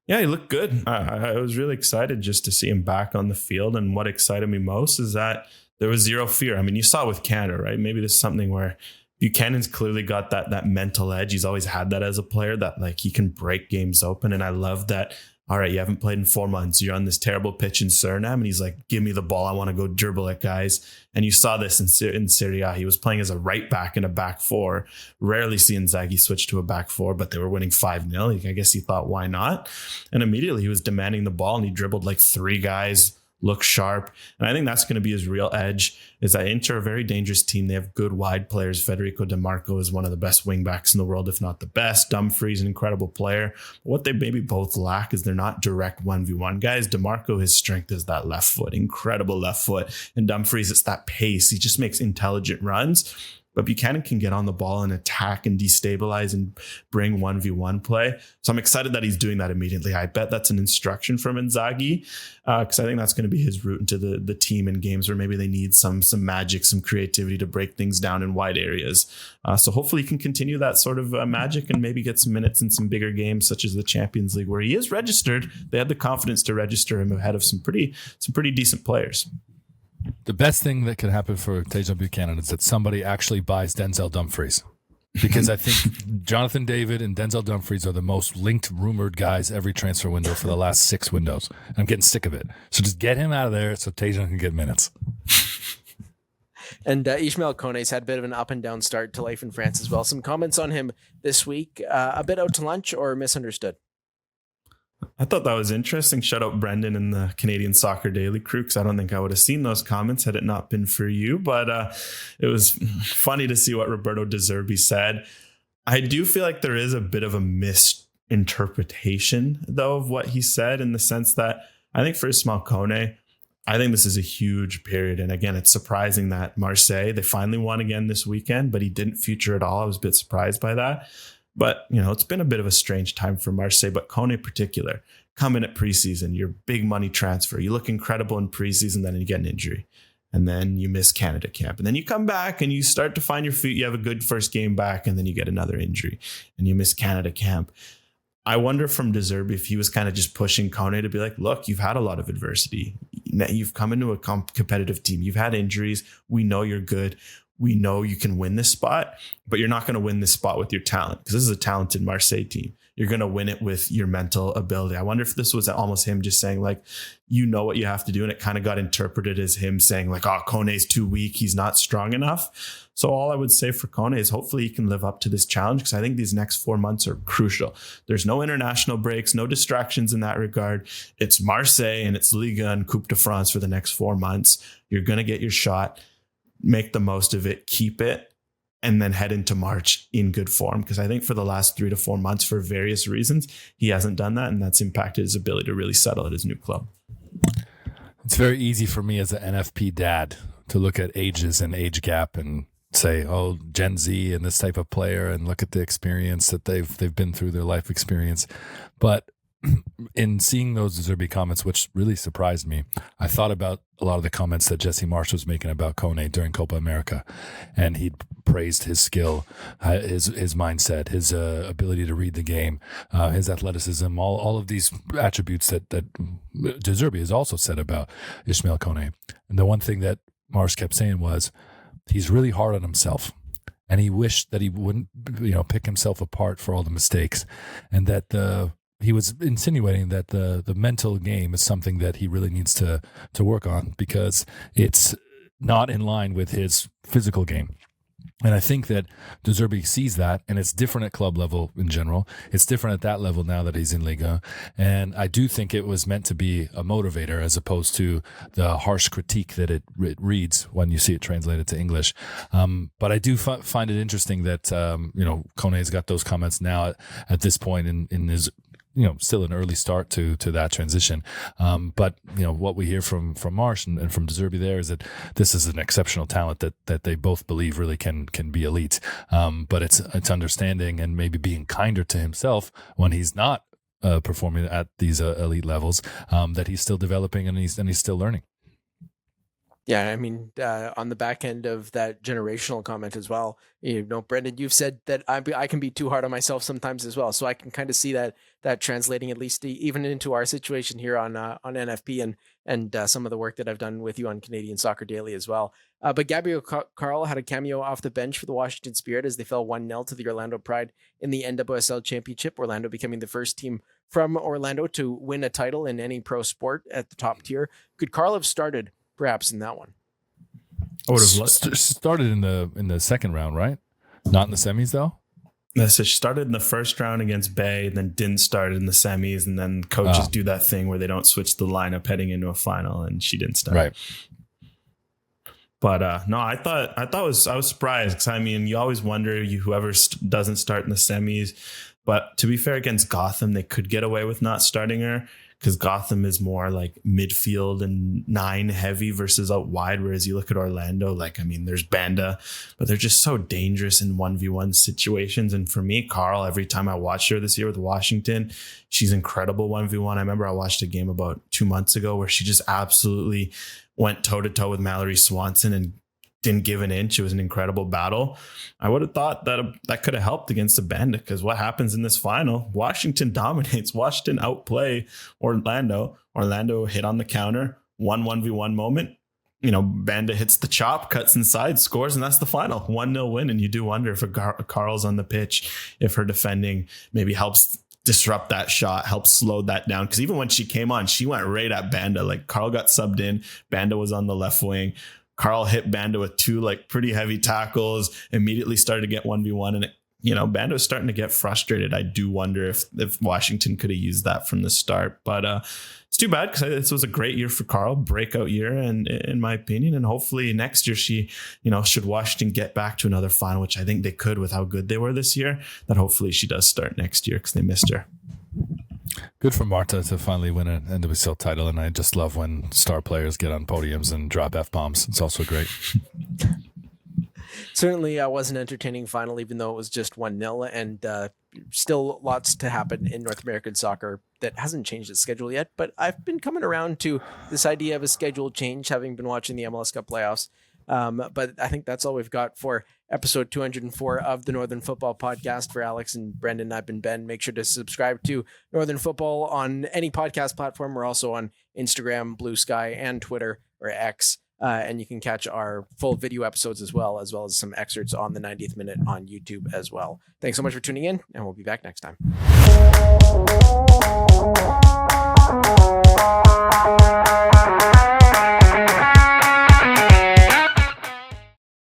Yeah, he looked good. I was really excited just to see him back on the field. And what excited me most is that there was zero fear. I mean, you saw with Canada, right? Maybe this is something where Buchanan's clearly got that mental edge. He's always had that as a player, that like he can break games open. And I love that. All right, you haven't played in 4 months. You're on this terrible pitch in Suriname. And he's like, give me the ball. I want to go dribble at guys. And you saw this in Serie A. He was playing as a right back in a back four. Rarely see Inzaghi switch to a back four, but they were winning 5-0. I guess he thought, why not? And immediately he was demanding the ball and he dribbled like 3 guys, look sharp. And I think that's going to be his real edge, is that Inter are a very dangerous team. They have good wide players. Federico De Marco is one of the best wing backs in the world, if not the best. Dumfries, an incredible player. But what they maybe both lack is they're not direct 1v1 guys. De Marco, his strength is that left foot, incredible left foot. And Dumfries, it's that pace. He just makes intelligent runs. but Buchanan can get on the ball and attack and destabilize and bring 1v1 play. So I'm excited that he's doing that immediately. I bet that's an instruction from Inzaghi, because I think that's going to be his route into the team in games where maybe they need some magic, some creativity to break things down in wide areas. So hopefully he can continue that sort of magic and maybe get some minutes in some bigger games such as the Champions League, where he is registered. They had the confidence to register him ahead of some pretty decent players. The best thing that could happen for Tajon Buchanan is that somebody actually buys Denzel Dumfries, because I think Jonathan David and Denzel Dumfries are the most linked, rumored guys every transfer window for the last 6 windows. I'm getting sick of it. So just get him out of there so Tajon can get minutes. And Ismail Kone's had a bit of an up and down start to life in France as well. Some comments on him this week, a bit out to lunch or misunderstood? I thought that was interesting. Shout out Brendan and the Canadian Soccer Daily crew, because I don't think I would have seen those comments had it not been for you. But it was funny to see what Roberto De Zerbi said. I do feel like there is a bit of a misinterpretation, though, of what he said, in the sense that I think for Ismail Kone, I think this is a huge period. And again, it's surprising that Marseille, they finally won again this weekend, but he didn't feature at all. I was a bit surprised by that. But, it's been a bit of a strange time for Marseille, but Kone in particular, come in at preseason, your big money transfer. You look incredible in preseason, then you get an injury. And then you miss Canada camp. And then you come back and you start to find your feet. You have a good first game back, and then you get another injury and you miss Canada camp. I wonder from De Zerbi if he was kind of just pushing Kone to be like, look, you've had a lot of adversity. You've come into a competitive team. You've had injuries. We know you're good. We know you can win this spot, but you're not going to win this spot with your talent, because this is a talented Marseille team. You're going to win it with your mental ability. I wonder if this was almost him just saying, like, you know what you have to do. And it kind of got interpreted as him saying, like, oh, Kone's too weak. He's not strong enough. So all I would say for Kone is hopefully he can live up to this challenge, because I think these next 4 months are crucial. There's no international breaks, no distractions in that regard. It's Marseille and it's Liga and Coupe de France for the next 4 months. You're going to get your shot. Make the most of it, keep it, and then head into March in good form. Because I think for the last 3 to 4 months, for various reasons, he hasn't done that, and that's impacted his ability to really settle at his new club. It's very easy for me as an NFP dad to look at ages and age gap and say, oh, Gen Z and this type of player, and look at the experience that they've been through, their life experience. But in seeing those De Zerbi comments, which really surprised me, I thought about a lot of the comments that Jesse Marsh was making about Kone during Copa America, and he praised his skill, his mindset, his ability to read the game, his athleticism, all of these attributes that De Zerbi has also said about Ismail Kone. And the one thing that Marsh kept saying was he's really hard on himself. And he wished that he wouldn't, pick himself apart for all the mistakes, and that he was insinuating that the mental game is something that he really needs to work on, because it's not in line with his physical game. And I think that De Zerbi sees that, and it's different at club level in general. It's different at that level now that he's in Liga. And I do think it was meant to be a motivator as opposed to the harsh critique that it reads when you see it translated to English. But I do find it interesting that, Kone's got those comments now at this point in his, still an early start to that transition. But what we hear from Marsh and from De Zerbi there is that this is an exceptional talent that they both believe really can be elite. But it's understanding and maybe being kinder to himself when he's not performing at these elite levels, that he's still developing and he's still learning. Yeah, I mean, on the back end of that generational comment as well, Brendan, you've said that I can be too hard on myself sometimes as well. So I can kind of see that translating at least even into our situation here on NFP and some of the work that I've done with you on Canadian Soccer Daily as well. But Gabriel Carl had a cameo off the bench for the Washington Spirit as they fell 1-0 to the Orlando Pride in the NWSL Championship, Orlando becoming the first team from Orlando to win a title in any pro sport at the top tier. Could Carl have started perhaps in that one? I would have started in the second round, right? Not in the semis though. So she started in the first round against Bay, then didn't start in the semis, and then coaches do that thing where they don't switch the lineup heading into a final, and she didn't start. Right. But no, I was surprised, because I mean, you always wonder whoever doesn't start in the semis. But to be fair, against Gotham, they could get away with not starting her, because Gotham is more like midfield and 9 heavy versus out wide. Whereas you look at Orlando, like, I mean, there's Banda, but they're just so dangerous in 1v1 situations. And for me, Carl, every time I watched her this year with Washington, she's incredible 1v1. I remember I watched a game about 2 months ago where she just absolutely went toe to toe with Mallory Swanson and didn't give an inch. It was an incredible battle. I would have thought that could have helped against the Bandit, because what happens in this final? Washington dominates. Washington outplay Orlando. Orlando hit on the counter, 1v1 moment. You know, Banda hits the chop, cuts inside, scores, and that's the final 1-0 win. And you do wonder if Carl's on the pitch, if her defending maybe helps disrupt that shot, help slow that down. Because even when she came on, she went right at Banda. Like, Carl got subbed in, Banda was on the left wing. Carl hit Banda with 2 like pretty heavy tackles, immediately started to get 1v1, and you know, Banda was starting to get frustrated. I do wonder if Washington could have used that from the start, but it's too bad, because this was a great year for Carl, breakout year, and in my opinion, and hopefully next year she, you know, should Washington get back to another final, which I think they could with how good they were this year, that hopefully she does start next year, because they missed her. Good for Marta to finally win an NWSL title, and I just love when star players get on podiums and drop F-bombs. It's also great. Certainly was an entertaining final, even though it was just 1-0, and still lots to happen in North American soccer that hasn't changed its schedule yet. But I've been coming around to this idea of a schedule change, having been watching the MLS Cup playoffs. But I think that's all we've got for episode 204 of the Northern Football Podcast. For Alex and Brendan, I've been Ben. Make sure to subscribe to Northern Football on any podcast platform. We're also on Instagram, Blue Sky, and Twitter, or X. And you can catch our full video episodes as well as some excerpts on the 90th minute on YouTube as well. Thanks so much for tuning in, and we'll be back next time.